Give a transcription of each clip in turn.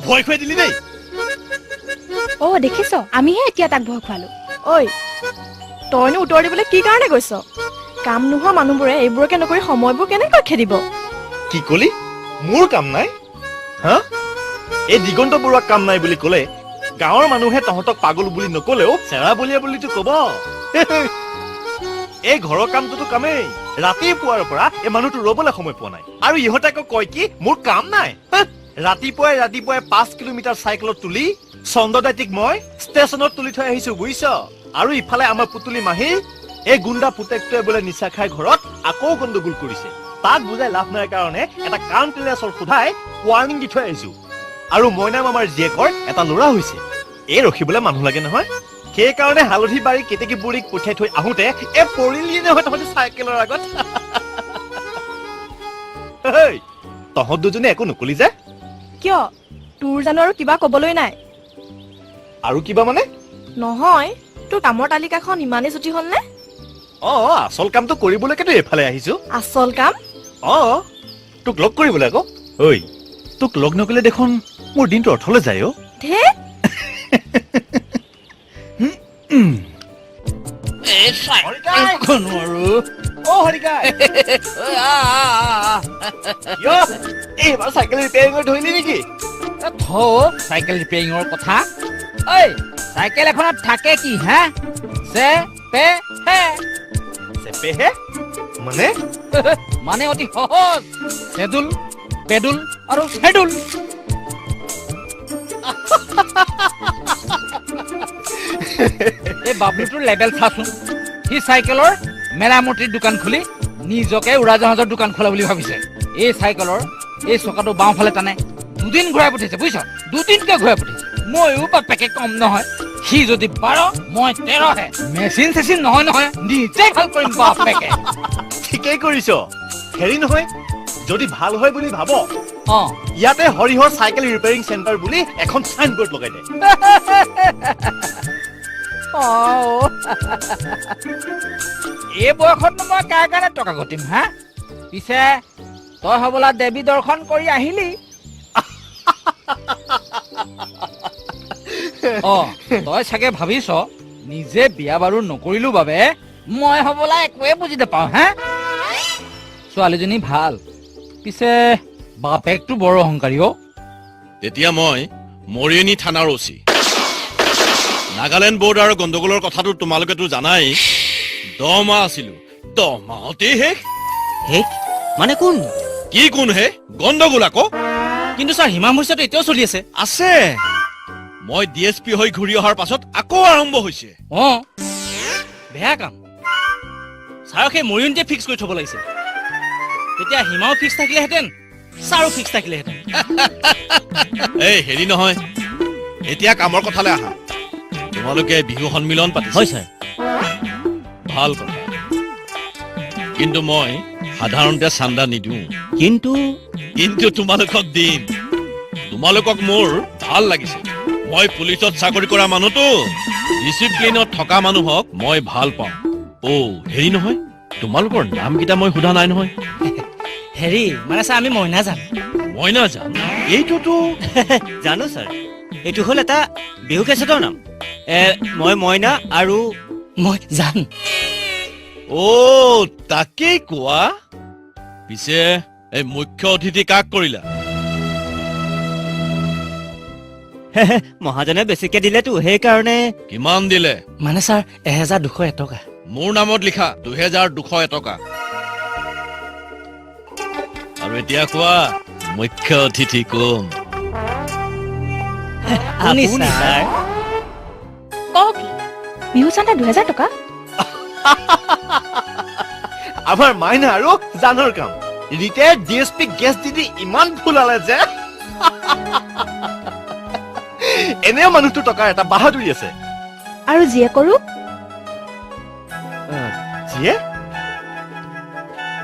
ভয় খুৱাই দিলি দেই। অ দেখিছ আমিহে এতিয়া তাক ভয় খুৱালো। ঐ তইনো উত্তৰ দিবলৈ কি কাৰণে গৈছ? কাম নোহোৱা মানুহবোৰে এইবোৰকে নকৰি সময়বোৰ কেনেকৈ খেদিব? কি কলি? মোৰ কাম নাই? হা? এই দিগন্ত বৰুৱাক কাম নাই বুলি ক'লে গাঁৱৰ মানুহে তহঁতক পাগল বুলি নকলেও চেৰা বলিয়া বুলিতো কব। এই ঘৰৰ কামটোতো কামেই। ৰাতিপুৱাৰ পৰা এই মানুহটো ৰবলৈ সময় পোৱা নাই আৰু ইহঁতে আকৌ কয় কি মোৰ কাম নাই। ৰাতিপুৱাই 5 কিলোমিটাৰ চাইকেলত তুলি চন্দ্ৰদাইটিক মই ষ্টেচনত তুলি থৈ আহিছো বুজিছ। আৰু ইফালে আমাৰ পুতুলি মাহী এই গুণ্ডা পুতেকটোৱে বোলে নিচা খাই ঘৰত আকৌ গণ্ডগোল কৰিছে। তাক বুজাই লাভ নাই কাৰণে এটা কাউন্টিলেছৰ সোধাই ৱাৰ্ণিং দি থৈ আহিছো। আৰু মইনা মামাৰ জীয়েকৰ এটা ল'ৰা হৈছে। এই ৰখিবলৈ মানুহ লাগে নহয়। সেইকাৰণে হালধি বাৰী কেতেকী বুঢ়ীক পঠিয়াই থৈ আহোঁতে এই পৰিলি নহয় তহঁতি চাইকেলৰ আগত। তহঁত দুজনে একো নকলি যে? কিয় তোৰ জানো আৰু কিবা কবলৈ নাই? আৰু কিবা মানে? নহয় তোৰ কামৰ তালিকাখন ইমানেই ছুটি হ'ল নে? আচল কামটো কৰিবলৈকেতো এইফালে আহিছো। আচল কাম? তোক লগ কৰিবলৈ আকৌ। ঐ তোক লগ নকৰিলে দেখোন মোৰ দিনটো অৰ্থলৈ যায়। এইবাৰ চাইকেল ৰিপেয়াৰিঙৰ ধৰিলি নেকি? চাইকেল ৰিপেয়াৰিঙৰ কথা চাইকেল এখনত থাকে কি হা? মানে অতি সহজ। চেডুল পেডুল আৰু চেডুল। এই বাবলুটোৰ লেবেল চাচোন। সি চাইকেলৰ মেৰামতিৰ দোকান খুলি নিজকে উৰাজাহাজৰ দোকান খোলা বুলি ভাবিছে। এই চাইকেলৰ এই চকাটো বাওঁফালে টানে 2 দিন ঘূৰাই পঠিয়াইছে বুজিছ। 2 দিনকে ঘূৰাই পঠিয়াইছে। ময়ো বাপেকে কম নহয়। সি যদি 12 মই 13 হে। মেচিন চেচিন নহয় নিজে ভাল কৰিম বাপেকে। ঠিকেই কৰিছ। হেৰি নহয় যদি ভাল হয় বুলি ভাব ইয়াতে হৰিহৰ চাইকেল ৰিপেয়াৰিং চেণ্টাৰ বুলি এখন চাইনবোৰ্ড লগাই দে। এই বয়সত মই কাৰ কাৰণে টকা ঘটিম হা? পিছে তই হবলা দেৱী দৰ্শন কৰি আহিলি। তই চাগে ভাবিছ নিজে বিয়া বাৰু নকৰিলো বাবে মই হবলা একোৱে বুজি নাপাওঁ হা? ছোৱালীজনী ভাল, পিছে বাপেকটো বৰ অহংকাৰী। তেতিয়া মই মৰিয়নি থানাৰ ওচি। নাগালেণ্ড বৰ্ডাৰৰ গণ্ডগোলৰ কথাটো তোমালোকেতো জানাই। 10 মাহ আছিলো। 10 মাহতেই শেষ। মানে কোন? কি কোন হে? গণ্ডগোল আকৌ। কিন্তু ছাৰ হিমা সমস্যাটো এতিয়াও চলি আছে। মই DSP হৈ ঘূৰি অহাৰ পাছত আকৌ আৰম্ভ হৈছে। বেয়া কাম। ছাৰক সেই মৰিয়নিতে ফিক্স কৰি থব লাগিছিল। তেতিয়া হিমাও ফিক্স থাকিলেহেঁতেন, ছাৰো ফিক্স থাকিলেহেঁতেন। এই হেৰি নহয়, এতিয়া কামৰ কথালৈ আহা। তোমালোকে বিহু সন্মিলন পাতিছা। হয় ছাৰ। ভাল কথা। কিন্তু মই সাধাৰণতে চান্দা নিদিওঁ। কিন্তু তোমালোকক দিম। তোমালোকক মোৰ ভাল লাগিছে। মই পুলিচত চাকৰি কৰা মানুহটো। ডিচিপ্লিনত থকা মানুহক মই ভাল পাওঁ। হেৰি নহয়, তোমালোকৰ নামকেইটা মই সোধা নাই নহয়। হেৰি মানে ছাৰ আমি মইনা যাম। মইনা যাম? এইটোতো জানো ছাৰ। এইটো হ'ল এটা বিহু কেছেটৰ নাম। মই মইনা আৰু মই যাম। তাকেই কোৱা। পিছে এই মুখ্য অতিথি কাক কৰিলা? মহাজনে বেছিকে দিলেতো সেইকাৰণে। কিমান দিলে? মানে ছাৰ 1201 টকা। মোৰ নামত লিখা 2201 টকা। আৰু এতিয়া কোৱা মুখ্য অতিথি কোন? বিহু চান্দা 2000 টকা? আমাৰ মাইনা আৰু জানৰ কাম। ৰিটায়াৰ্ড DSP গেছ দি ইমান ফুলালে যে। এনেও মানুহটো টকাৰ এটা বাহাদুৰি আছে। আৰু যিয়ে কৰো যিয়ে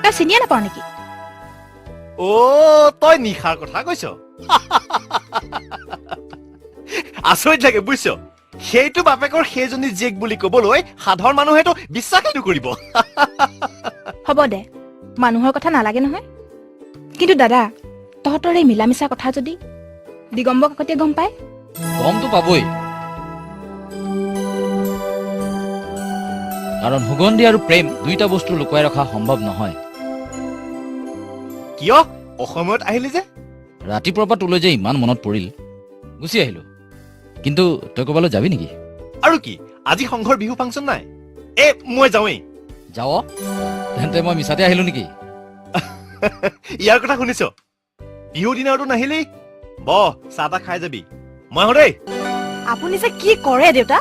তই চিনিয়ে নাপাও নেকি? তই নিশাৰ কথা কৈছ। আচৰিত লাগে বুজিছ। সেইটো বাপেকৰ সেইজনী জীয়েক বুলি কবলৈ সাধাৰণ মানুহেতো বিশ্বাসেই নকৰিব। হ'ব দে, মানুহৰ কথা নালাগে নহয়। কিন্তু দাদা তহঁতৰ এই মিলা মিছা কথা যদি দিগম্বৰ কাকতিয়ে গম পায়? গমটো পাবই, কাৰণ সুগন্ধি আৰু প্ৰেম দুইটা বস্তু লুকুৱাই ৰখা সম্ভৱ নহয়। কিয় অসময়ত আহিলি যে? ৰাতিপুৱাৰ পৰা তোলৈ যে ইমান মনত পৰিল, গুচি আহিলো। কিন্তু তই ক'বালৈ যাবি নেকি? আৰু কি আজি সংঘৰ বিহু ফাংচন নাই? মই যাওঁৱেই। যাৱ? তেন্তে মই মিছাতে আহিলো নেকি? ইয়াৰ কথা শুনিছ? বিহুৰ দিনাতো নাহিলি? বহ চাহ তাহ খাই যাবি। মই আহো দেই। আপুনি যে কি কৰে দেউতা?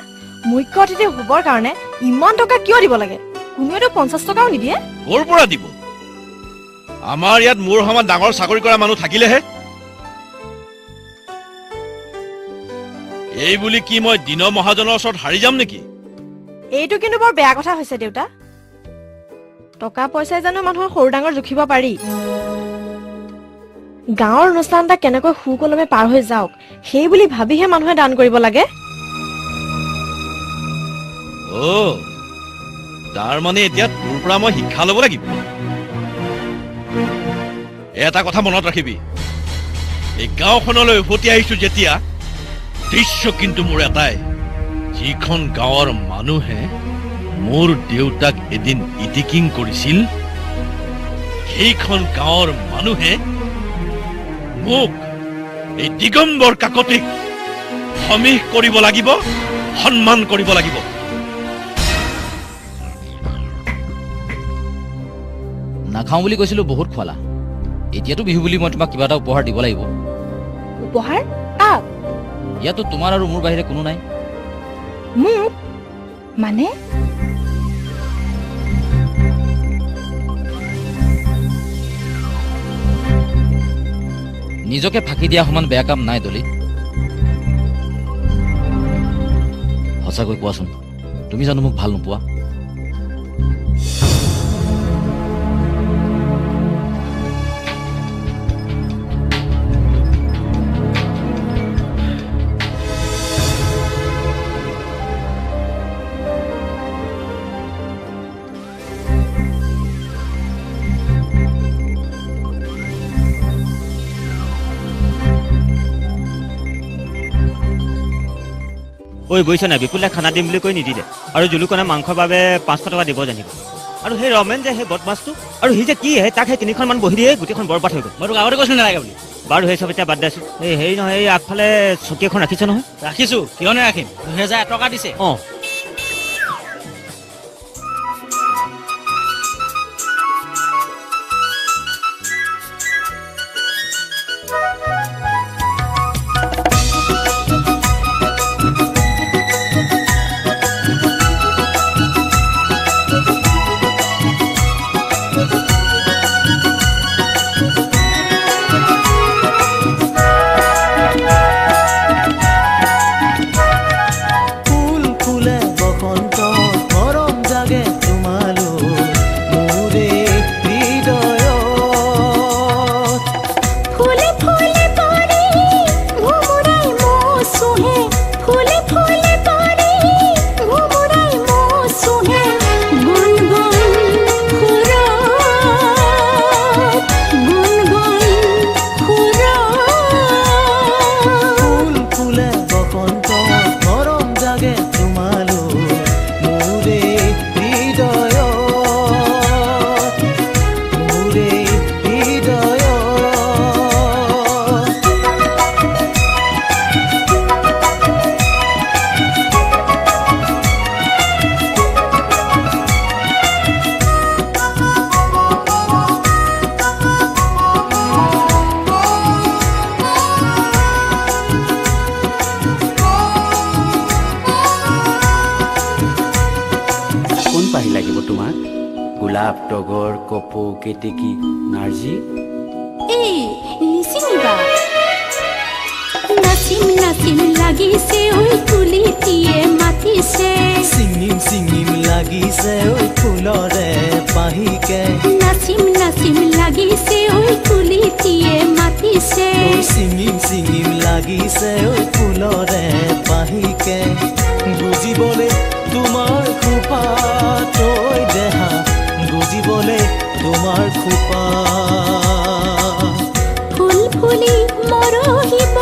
মুখ্য অতিথি হ'বৰ কাৰণে ইমান টকা কিয় দিব লাগে? কোনোৱেতো 50 টকাও নিদিয়ে। ক'ৰ পৰা দিব? আমাৰ ইয়াত মোৰ সমান ডাঙৰ চাকৰি কৰা মানুহ থাকিলেহে। এই বুলি কি মই দিন মহাজনৰ ওচৰত হাৰি যাম নেকি? এইটো কিন্তু বৰ বেয়া কথা হৈছে দেউতা। টকা পইচাই জানো মানুহৰ সৰু ডাঙৰ জুখিব পাৰি? গাঁৱৰ অনুষ্ঠান এটা কেনেকৈ সুকলমে পাৰ হৈ যাওক সেই বুলি ভাবিহে মানুহে দান কৰিব লাগে। তাৰ মানে এতিয়া তোৰ পৰা মই শিক্ষা ল'ব লাগিব। এটা কথা মনত ৰাখিবি, এই গাঁওখনলৈ উভতি আহিছো যেতিয়া দৃশ্য কিন্তু মোৰ এটাই, যিখন গাঁৱৰ মানুহে মোৰ দেউতাক এদিন ইটিকিং কৰিছিল, সেইখন গাঁৱৰ মানুহে মোক এই দিগম্বৰ কাকতিক সমীহ কৰিব লাগিব, সন্মান কৰিব লাগিব। নাখাওঁ বুলি কৈছিলো, বহুত খোৱালা। এতিয়াতো বিহু বুলি মই তোমাক কিবা এটা উপহাৰ দিব লাগিব। উপহাৰ? কাক? ইয়াতো তোমাৰ আৰু মোৰ বাহিৰে কোনো নাই। মোক? মানে? নিজকে ফাঁকি দিয়া সমান বেয়া কাম নাই দলিত। সঁচাকৈ কোৱাচোন, তুমি জানো মোক ভাল নোপোৱা? ঐ বুজিছ নাই, বিপুলে খানা দিম বুলি কৈ নিদিলে, আৰু জুলুকনে মাংসৰ বাবে 500 টকা দিব জানিব। আৰু সেই ৰমেন যে সেই বদমাছটো, আৰু সি যে কি তাক সেই 3খন মান বহি দিয়ে গোটেইখন বৰবাদ হৈ গ'ল। মই তোক আগতে কৈছিলো নালাগে বুলি। বাৰু সেই চব এতিয়া বাদ দিছো। এই হেৰি নহয়, এই আগফালে চকী এখন ৰাখিছ নহয়? ৰাখিছো, কিয় নাৰাখিম? 2000 টকা দিছে। গোলাপ, টগৰ, কপৌ, কেতেকী, নাৰ্জী। এই নিচিনিবা নাচিম নাচিম লাগিছে, ঐ তুলিটিয়ে মাতিছে। চিঙিম চিঙিম লাগিছে, ঐ ফুলৰে পাহিকে। নাচিম নাচিম লাগিছে, ঐ তুলিটিয়ে মাতিছে। চিঙিম চিঙিম লাগিছে, ঐ ফুলৰে পাহিকে। বুজিবলে তোমাৰ খোপা তই দেহা, বুজিবলে তোমাৰ খোপা। ফুল ফুলি মৰহিব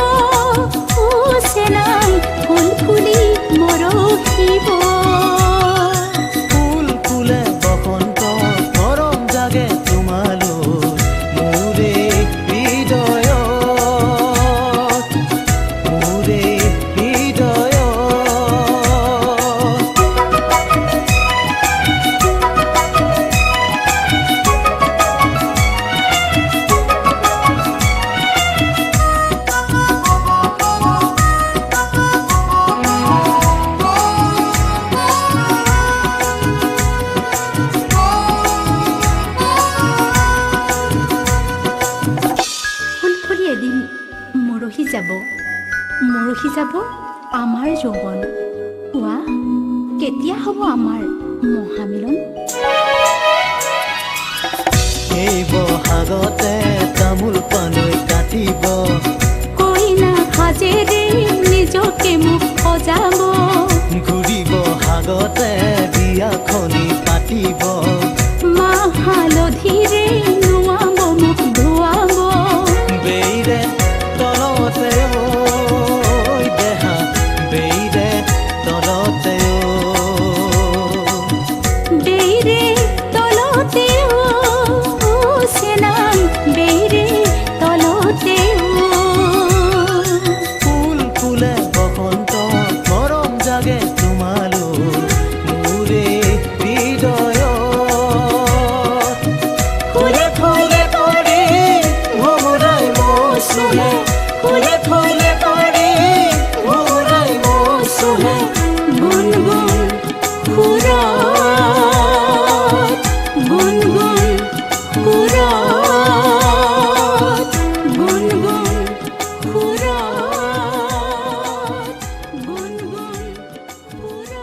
উঠি যাব আমাৰ যৌৱন কোৱা কেতিয়া হ'ব আমাৰ মহামিলন এই বহাগতে তামোল পানৈ কাটিব কইনা সাজেৰে নিজকে মোক সজাব ঘূৰিব হাগতে বিয়াখনি পাতিব মাহ হালধিৰে নোৱাব মোক ধুৱাব বেইৰে তলতে ঐ দেহা বেইৰে তলতে বেইৰে তলতে চেনাম বেইৰে তলতে ফুল ফুলে বসন্ত মৰম জাগে তোমালৈ মোৰে হৃদয়ত ফুলে ফুলে পৰি ভমৰাই মৌচুমে ফুলে ফুলে পৰি ভমৰাই মৌচুমে গুণগুণ সুৰত গুণগুণ সুৰত গুণগুণ সুৰত গুণগুণ সুৰত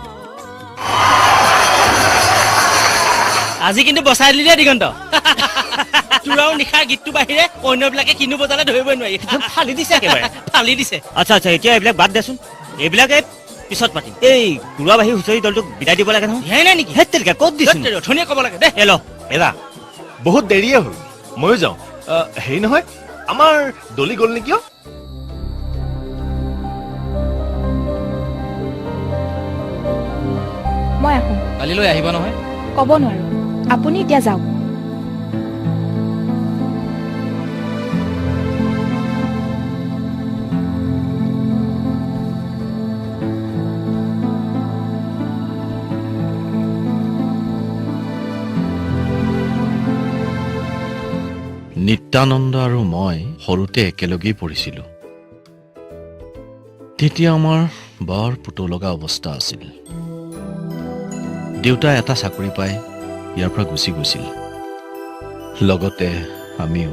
আজি কিন্তু বচাই দিলি দেই দিগন্ত তোৰাও নিশাৰ গীতটো বাহিৰে অন্যবিলাকে কিনো বজালে ধৰিবই নোৱাৰি ফালি দিছে একেবাৰে ফালি দিছে আচ্ছা আচ্ছা এতিয়া এইবিলাক বাদ দেচোন এইবিলাকে পিছত পাতিম এই কুৰুৱাবাহী হুঁচৰি দলটোক বিদায় দিব লাগে নহয় নাই নেকি হেত তেৰিকা ক'ত দিছিল ধুনীয়া ক'ব লাগে দে এল এৰা বহুত দেৰিয়ে হ'ল ময়ো যাওঁ হেৰি নহয় আমাৰ দলি গ'ল নেকি অ? মই আহোঁ কালিলৈ আহিব নহয় ক'ব নোৱাৰো আপুনি এতিয়া যাওক নিত্যানন্দ আৰু মই সৰুতে একেলগেই পঢ়িছিলোঁ তেতিয়া আমাৰ বৰ পুতৌ লগা অৱস্থা আছিল দেউতাই এটা চাকৰি পাই ইয়াৰ পৰা গুচি গৈছিল লগতে আমিও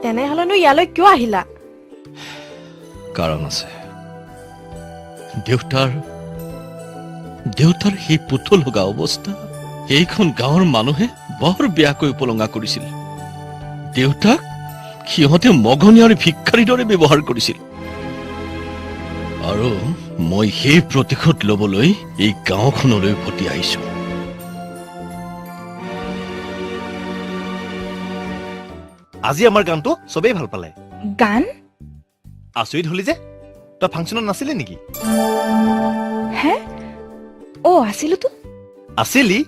তেনেহ'লেনো ইয়ালৈ কিয় আহিলা কাৰণ আছে দেউতাৰ সেই পুতৌ লগা অৱস্থা এইখন গাঁৱৰ মানুহে বৰ বেয়াকৈ উপলঙা কৰিছিল দেউতাক সিহঁতে মগনীয়া আৰু ভিক্ষাৰীৰ দৰে ব্যৱহাৰ কৰিছিল আৰু মই সেই প্ৰতিশোধ ল'বলৈ এই গাঁওখনলৈ উভতি আহিছো আজি আমাৰ গানটো চবেই ভাল পালে গান আচৰিত হলি যে তই ফাংচনত নাছিলি নেকি হে আছিলোতো আছিলি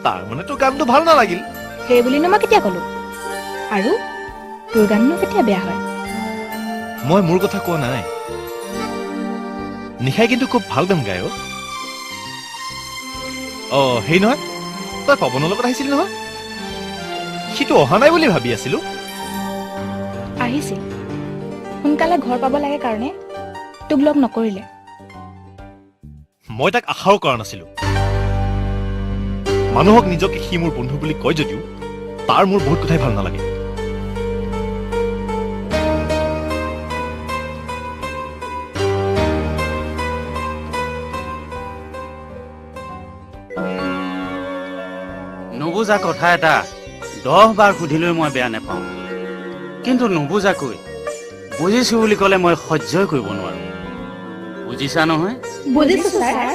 তাৰ মানে তোৰ গানটো ভাল নালাগিল সেই বুলিনো মই কেতিয়া ক'লো আৰু তোৰ গাননো কেতিয়া বেয়া হয় মই মোৰ কথা কোৱা নাই নিশাই কিন্তু খুব ভাল গান গায় হেৰি নহয় তই পৱনৰ লগত আহিছিলি নহয় সিটো অহা নাই বুলি ভাবি আছিলো আহিছিল সোনকালে ঘৰ পাব লাগে কাৰণে তোক লগ নকৰিলে মই তাক আশাও কৰা নাছিলো মানুহক নিজকে সি মোৰ বন্ধু বুলি কয় যদিও তাৰ মোৰ বহুত কথাই ভাল নালাগে নুবুজা কথা এটা 10 বাৰ সুধিলৈ মই বেয়া নাপাওঁ কিন্তু নুবুজাকৈ বুজিছো বুলি ক'লে মই সহ্যই কৰিব নোৱাৰো বুজিছা নহয় বুজিছো ছাৰ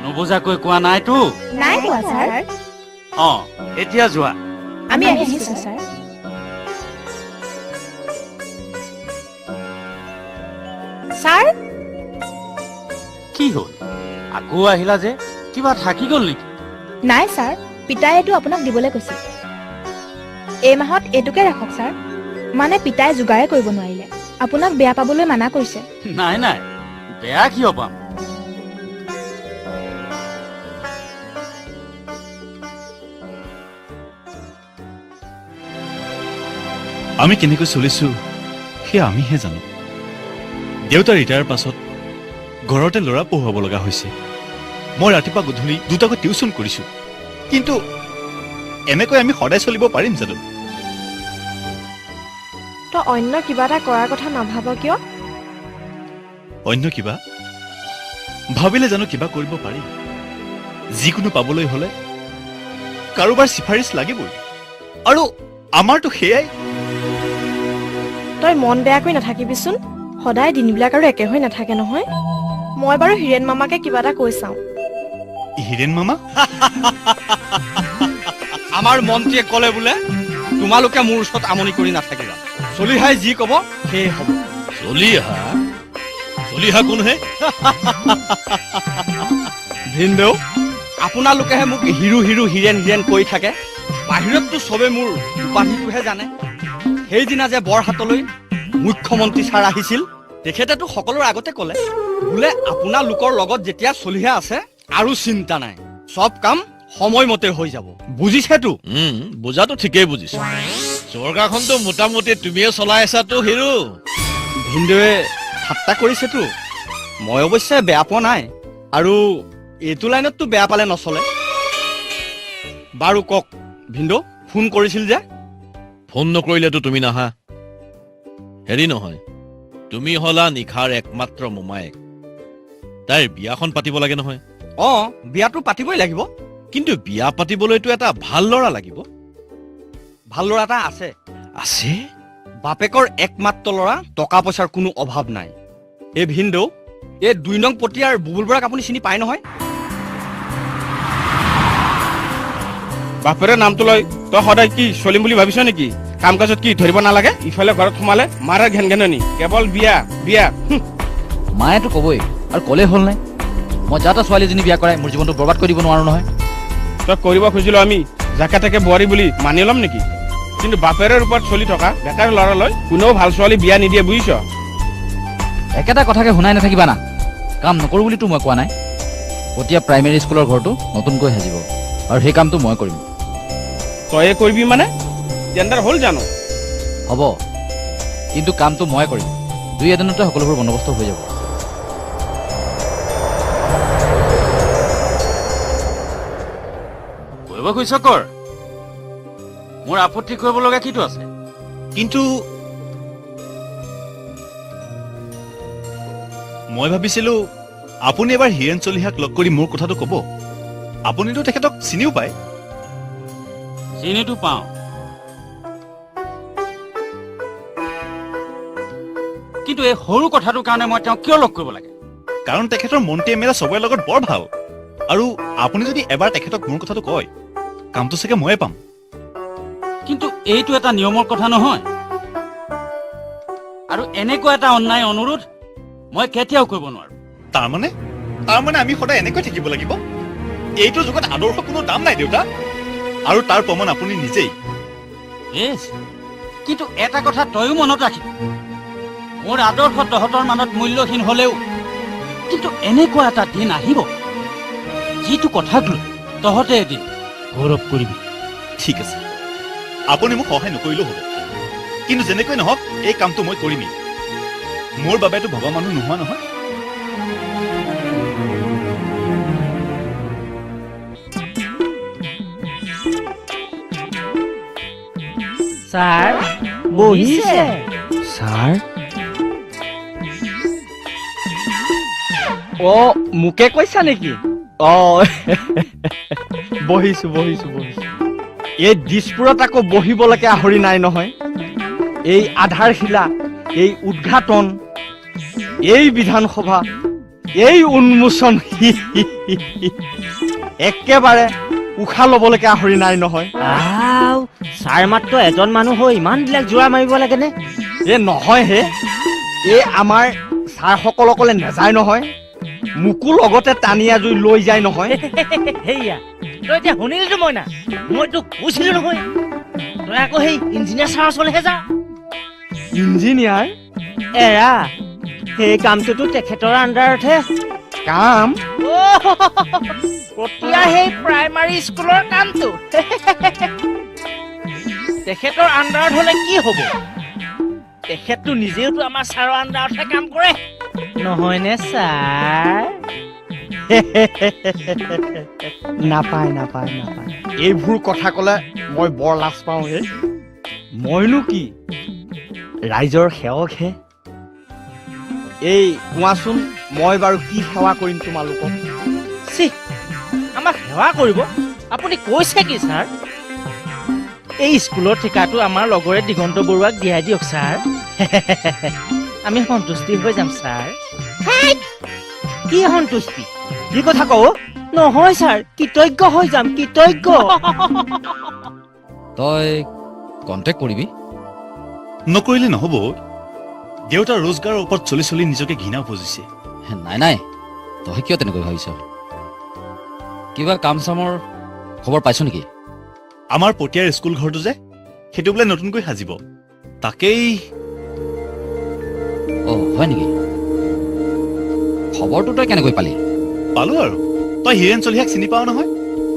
নুবুজাকৈ কোৱা নাইতো নাই কোৱা ছাৰ এতিয়া যোৱা আমি আহিছো ছাৰ ছাৰ কি হ'ল আকৌ আহিলা যে কিবা থাকি গ'ল নেকি নাই ছাৰ পিতাই এইটো আপোনাক দিবলৈ কৈছে এই মাহত এইটোকে ৰাখক ছাৰ মানে পিতাই যোগাৰে কৰিব নোৱাৰিলে আপোনাক বেয়া পাবলৈ মানা কৰিছে নাই নাই বেয়া কিয় পাম আমি কেনেকৈ চলিছো সেয়া আমিহে জানো দেউতা ৰিটায়াৰ পাছত ঘৰতে ল'ৰা পঢ়ুৱাব লগা হৈছে মই ৰাতিপুৱা গধূলি দুটাকৈ টিউচন কৰিছো কিন্তু এনেকৈ আমি সদায় চলিব পাৰিম জানো তই অন্য কিবা এটা কৰাৰ কথা নাভাব কিয়? অন্য কিবা ভাবিলে জানো কিবা কৰিব পাৰি? যিকোনো পাবলৈ হলে কাৰোবাৰ চিফাৰিচ লাগিবই, আৰু আমাৰতো সেয়াই। তই মন বেয়া কৰি নাথাকিবিচোন, সদায় দিনবিলাক আৰু একে হৈ নাথাকে নহয়। মই বাৰু হীৰেণ মামাকে কিবা এটা কৈ চাওঁ। হীৰেণ মামা? আমাৰ মন্ত্ৰীয়ে ক'লে বোলে তোমালোকে মোৰ ওচৰত আমনি কৰি নাথাকিবা, চলিহাই যি ক'ব সেয়ে হ'ব। চলিহা কোন হে? ভিনদেউ, আপোনালোকেহে মোক হিৰো হিৰো হীৰেণ হীৰেণ কৈ থাকে। বাহিৰততো চবে মোৰ উপাধিটোহে জানে। সেইদিনা যে বৰহাটলৈ মুখ্যমন্ত্ৰী ছাৰ আহিছিল, তেখেতেতো সকলোৰে আগতে ক'লে বোলে আপোনালোকৰ লগত যেতিয়া চলিহা আছে আৰু চিন্তা নাই, চব কাম সময়মতে হৈ যাব। বুজিছেতো? বুজাটো ঠিকেই বুজিছো। চৰকাৰখনতো মোটামুটি তুমিয়ে চলাই আছাতো হিৰো। ভিনদেৱে ঠাট্টা কৰিছেতো, মই অৱশ্যে বেয়া পোৱা নাই, আৰু এইটো লাইনততো বেয়া পালে নচলে। বাৰু কওক ভিনদেউ, ফোন কৰিছিল যে? ফোন নকৰিলেতো তুমি নাহা। হেৰি নহয়, তুমি হলা নিশাৰ একমাত্ৰ মোমায়েক, তাইৰ বিয়াখন পাতিব লাগে নহয়। বিয়াটো পাতিবই লাগিব, কিন্তু বিয়া পাতিবলৈতো এটা ভাল ল'ৰা লাগিব। ভাল ল'ৰা এটা আছে। আছে? বাপেকৰ একমাত্ৰ ল'ৰা, টকা পইচাৰ কোনো অভাৱ নাই। এই ভিনদেউ, এই 2 নং পটীয়াৰ বুবুল বৰাক আপুনি চিনি পায় নহয়? বাপেৰে নামটো লৈ তই সদায় কি চলিম বুলি ভাবিছ নেকি? কাম কাজত কি ধৰিব নালাগে? ইফালে ঘৰত সোমালে মাৰাৰ ঘেন ঘেননি, কেৱল বিয়া বিয়া। মায়েতো ক'বই, আৰু ক'লেই হ'ল নাই। মই যা তা ছোৱালীজনী বিয়া কৰাই মোৰ জীৱনটো বৰবাদ কৰি দিব নোৱাৰো নহয়। তই কৰিব খুজিলো আমি যাকে তাকে বোৱাৰী বুলি মানি ল'ম নেকি? কিন্তু বাপেৰৰ ওপৰত চলি থকা বেকাৰ ল'ৰালৈ কোনেও ভাল ছোৱালী বিয়া নিদিয়ে, বুজিছ? একেটা কথাকে শুনাই নাথাকিবা না। কাম নকৰো বুলিতো মই কোৱা নাই। পটীয়া প্ৰাইমেৰী স্কুলৰ ঘৰটো নতুনকৈ সাজিব, আৰু সেই কামটো মই কৰিম। তয়ে কৰিবি মানে? টেণ্ডাৰ হ'ল জানো? হ'ব, কিন্তু কামটো মই কৰিম। 2 এদিনতে সকলোবোৰ বন্দবস্ত হৈ যাব। কৰিব খুজিছ কৰ, মোৰ আপত্তি কৰিব লগা কিটো আছে? কিন্তু মই ভাবিছিলো আপুনি এবাৰ হীৰেণ চলিহাক লগ কৰি মোৰ কথাটো ক'ব। আপুনিতো তেখেতক চিনিও পায়। চিনিটো পাওঁ, কিন্তু এই সৰু কথাটোৰ কাৰণে মই তেওঁক কিয় লগ কৰিব লাগে? কাৰণ তেখেতৰ মন্ত্ৰী এমেলা চবৰে লগত বৰ ভাল, আৰু আপুনি যদি এবাৰ তেখেতক মোৰ কথাটো কয়, কামটো চাগে ময়ে পাম। কিন্তু এইটো এটা নিয়মৰ কথা নহয়, আৰু এনেকুৱা এটা অন্যায় অনুৰোধ মই কেতিয়াও কৰিব নোৱাৰো। তাৰমানে আমি সদায় এনেকৈ থাকিব লাগিব? এইটো যুগত আদৰ্শ কোনো দাম নাই দেউতা, আৰু তাৰ প্ৰমাণ আপুনি নিজেই। কিন্তু এটা কথা তয়ো মনত ৰাখিবি, মোৰ আদৰ্শ তহঁতৰ মাজত মূল্যহীন হলেও কিন্তু এনেকুৱা এটা দিন আহিব যিটো কথাক লৈ তহঁতে এদিন গৌৰৱ কৰিবি। ঠিক আছে, আপুনি মোক সহায় নকৰিলেও হ'ব, কিন্তু যেনেকৈ নহওক এই কামটো মই কৰিমেই। মোৰ বাবেতো ভবা মানুহ নোহোৱা নহয়। ছাৰ বহিছে। ছাৰ? মোকে কৈছা নেকি? বহিছো। এই দিছপুৰত আকৌ বহিবলৈকে আহৰি নাই নহয়। এই আধাৰশিলা, এই উদ্ঘাটন, এই বিধানসভা, এই উন্মোচন, একেবাৰে উশাহ ল'বলৈকে আহৰি নাই নহয়। ছাৰ মাত্ৰ এজন মানুহ হৈ ইমান বিলাক জোৰা মাৰিব লাগেনে? নহয় হে, এই আমাৰ ছাৰসকলকলে নেযায় নহয়, মোকো লগতে টানি আজুৰি লৈ যায় নহয়। সেয়া তই এতিয়া শুনিলতো মই না, মই তোক কৈছিলো নহয়, তই আকৌ সেই ইঞ্জিনিয়াৰ ছাৰৰ ওচৰলৈহে যা। ইঞ্জিনিয়াৰ? এৰা, সেই কামটোতো তেখেতৰ আণ্ডাৰতহে। কাম? পটীয়া সেই প্ৰাইমাৰী স্কুলৰ কামটো তেখেতৰ আণ্ডাৰত হলে কি হ'ব? তেখেতটো নিজেওতো আমাৰ ছাৰৰ আণ্ডাৰতহে কাম কৰে, নহয়নে ছাৰ? নাপায়। এইবোৰ কথা কলে মই বৰ লাজ পাওঁ হে। মইনো কি, ৰাইজৰ সেৱকহে। এই কোৱাচোন মই বাৰু কি সেৱা কৰিম তোমালোকক? চি আমাক সেৱা কৰিব? আপুনি কৈছে কি ছাৰ? এই স্কুলৰ ঠিকাটো আমাৰ লগৰে দিগন্ত বৰুৱাক দিয়াই দিয়ক ছাৰ। আমি সন্তুষ্টি হৈ যাম ছাৰ। কি সন্তুষ্টি? কি কথা কওঁ? নহয় ছাৰ, কৃতজ্ঞ হৈ যাম, কৃতজ্ঞ। তই কণ্টেক্ট কৰিবি? নকৰিলে নহ'ব। দেউতাৰ ৰোজগাৰৰ ওপৰত চলি চলি নিজকে ঘৃণা উপজিছে। নাই নাই, তই কিয় তেনেকৈ ভাবিছ? কিবা কাম চামৰ খবৰ পাইছ নেকি? আমাৰ পতিয়াৰ স্কুল ঘৰটো যে, সেইটো বোলে নতুনকৈ সাজিব। তাকেই। অ' হয় নেকি? খবৰটো তই কেনেকৈ পালি? পালো আৰু। তই হীৰেণ চলিহাক চিনি পাৱ নহয়?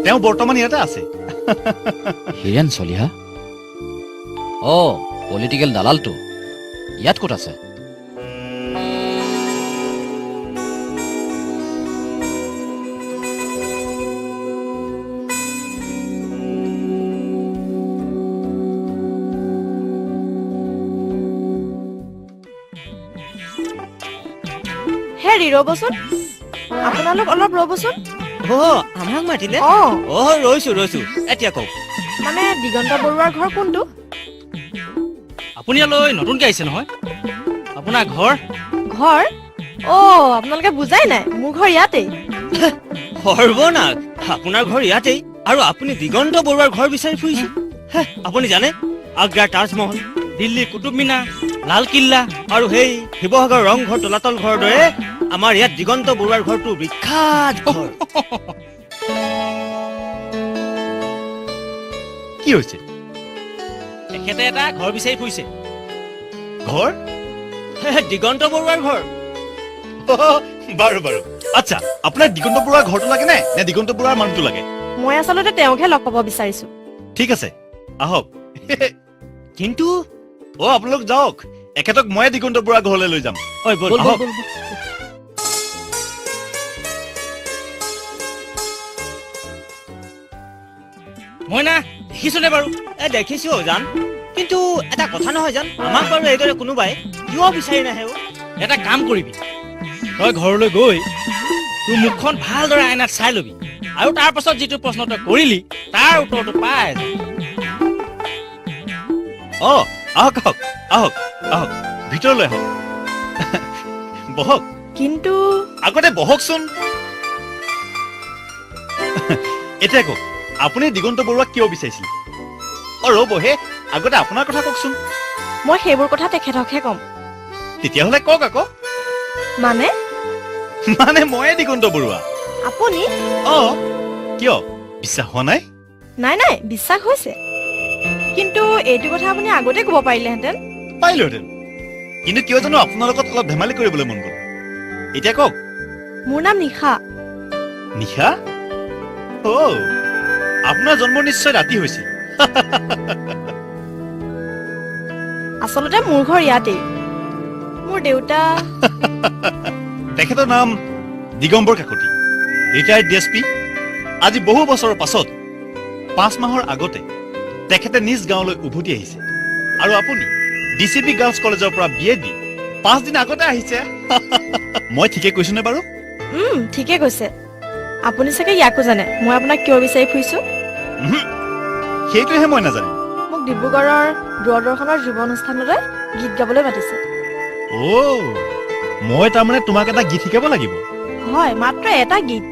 তেওঁ বৰ্তমান ইয়াতে আছে। হীৰেণ চলিহা? অ' পলিটিকেল দালালটো ইয়াত ক'ত আছে? হেৰি ৰ'বচোন, আপোনালোক অলপ ৰ'বচোন। আমাক মাতিলে? ৰৈছো। এতিয়া কওক। মানে দিগন্ত বৰুৱাৰ ঘৰ কোনটো? আপুনি ইয়ালৈ নতুনকৈ আহিছে নহয়? আপোনাৰ ঘৰ? ঘৰ? আপোনালোকে বুজাই নাই, মোৰ ঘৰ ইয়াতেই। সৰ্বনাশ, আপোনাৰ ঘৰ ইয়াতেই আৰু আপুনি দিগন্ত বৰুৱাৰ ঘৰ বিচাৰি ফুৰিছে? আপুনি জানে আগ্ৰাৰ তাজমহল, দিল্লী কুটুব মিনাৰ, লালকিল্লা আৰু সেই শিৱসাগৰ ৰংঘৰ তলাতল ঘৰৰ দৰে আমাৰ ইয়াত দিগন্ত বৰুৱাৰ ঘৰটো বিখ্যাত ঘৰ। কি হৈছে? তেখেতে এটা ঘৰ বিচাৰি ফুৰিছে। ঘৰ? দিগন্ত বৰুৱাৰ ঘৰ। বাৰু বাৰু। আচ্ছা, আপোনাৰ দিগন্ত বৰুৱাৰ ঘৰটো লাগে নে দিগন্ত বৰুৱাৰ মানুহটো লাগে? মই আচলতে তেওঁকহে লগ পাব বিচাৰিছো। ঠিক আছে, আহক। কিন্তু আপোনালোক যাওক, এখেতক ময়ে দিগন্ত বৰুৱাৰ ঘৰলৈ লৈ যাম। আহক। মই না দেখিছোনে বাৰু? দেখিছো জান, কিন্তু এটা কথা নহয় জান, আমাক বাৰু এইদৰে কোনোবাই কিয় বিচাৰি নাহে? এটা কাম কৰিবি, তই ঘৰলৈ গৈ তোৰ মুখখন ভালদৰে আইনাত চাই লবি আৰু তাৰ পাছত যিটো প্ৰশ্ন তই কৰিলি তাৰ উত্তৰটো পাই আহক ভিতৰলৈ আহক। বহক। কিন্তু আগতে বহকচোন। এতিয়া কওক, আপুনি দিগন্ত বৰুৱাক কিয় বিচাৰিছিল? ৰ'বহে, আগতে আপোনাৰ কথা কওকচোন। মই সেইবোৰ কথা তেখেতকহে ক'ম। তেতিয়াহ'লে কওক আকৌ। মানে ময়ে দিগন্ত বৰুৱা। আপুনি? কিয় বিশ্বাস হোৱা নাই? নাই, বিশ্বাস হৈছে, কিন্তু এইটো কথা আপুনি আগতে ক'ব পাৰিলেহেঁতেন। পাৰিলোহেঁতেন, কিন্তু কিয় জানো আপোনাৰ লগত অলপ ধেমালি কৰিবলৈ মন গ'ল। এতিয়া কওক। মোৰ নাম নিশা। নিশা? আপোনাৰ জন্ম নিশ্চয় ৰাতি হৈছিল। আচলতে মোৰ ঘৰ ইয়াতেই। মোৰ দেউতা তেখেতৰ নাম দিগম্বৰ কাকতি, ৰিটায়াৰ্ড DSP। আজি বহু বছৰৰ পাছত 5 মাহৰ আগতে তেখেতে নিজ গাঁৱলৈ উভতি আহিছে, আৰু আপুনি DCP গাৰ্লছ কলেজৰ পৰা BA দি 5 দিন আগতে আহিছে। মই ঠিকে কৈছোনে বাৰু? ঠিকে কৈছে। আপুনি চাগে ইয়াকো জানে মই আপোনাক কিয় বিচাৰি ফুৰিছো? সেইটোহে মই নাজানো। মোক ডিব্ৰুগড়ৰ দূৰদৰ্শনৰ যুৱ অনুষ্ঠানলৈ গীত গাবলৈ মাতিছে। মই তাৰমানে তোমাক এটা গীত শিকাব লাগিব? হয়, মাত্ৰ এটা গীত।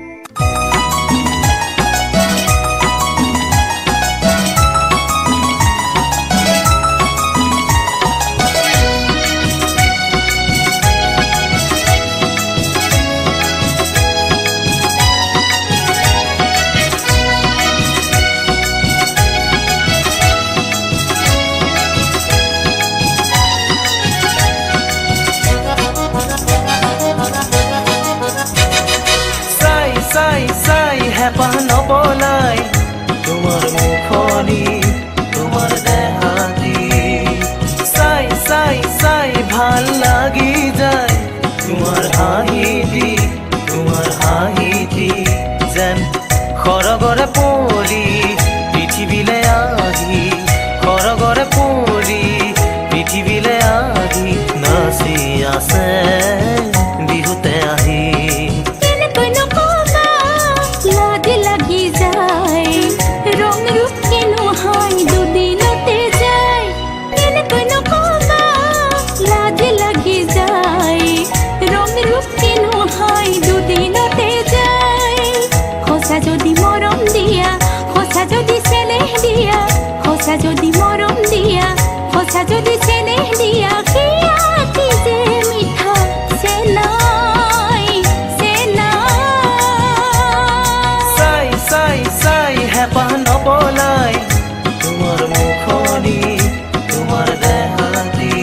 আছে বিহুতে আহি কেনেকৈ নকবা লাজ লাগি যায় ৰং ৰূপ কিনো হয় দুদিনতে যায় কেনেকৈ নকবা লাজ লাগি যায় ৰং ৰূপ কিনো হয় দুদিনতে যায় সঁচা যদি মৰম দিয়া সঁচা যদি চেনেহ দিয়া সঁচা যদি মৰম দিয়া সঁচা যদি চেনেহ দিয়া সেয়া কি যে মিঠা চেনাই চাই চাই চাই হেঁপাহ নপলাই তোমাৰ মুখনি তোমাৰ দেহাতি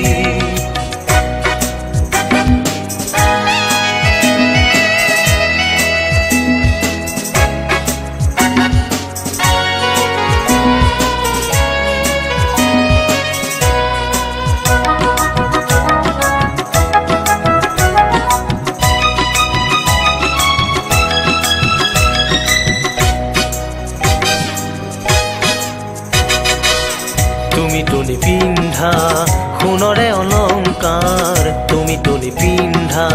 তুমি তুলি পিন্ধা সোণৰে অলংকাৰ তুমি তুলি পিন্ধা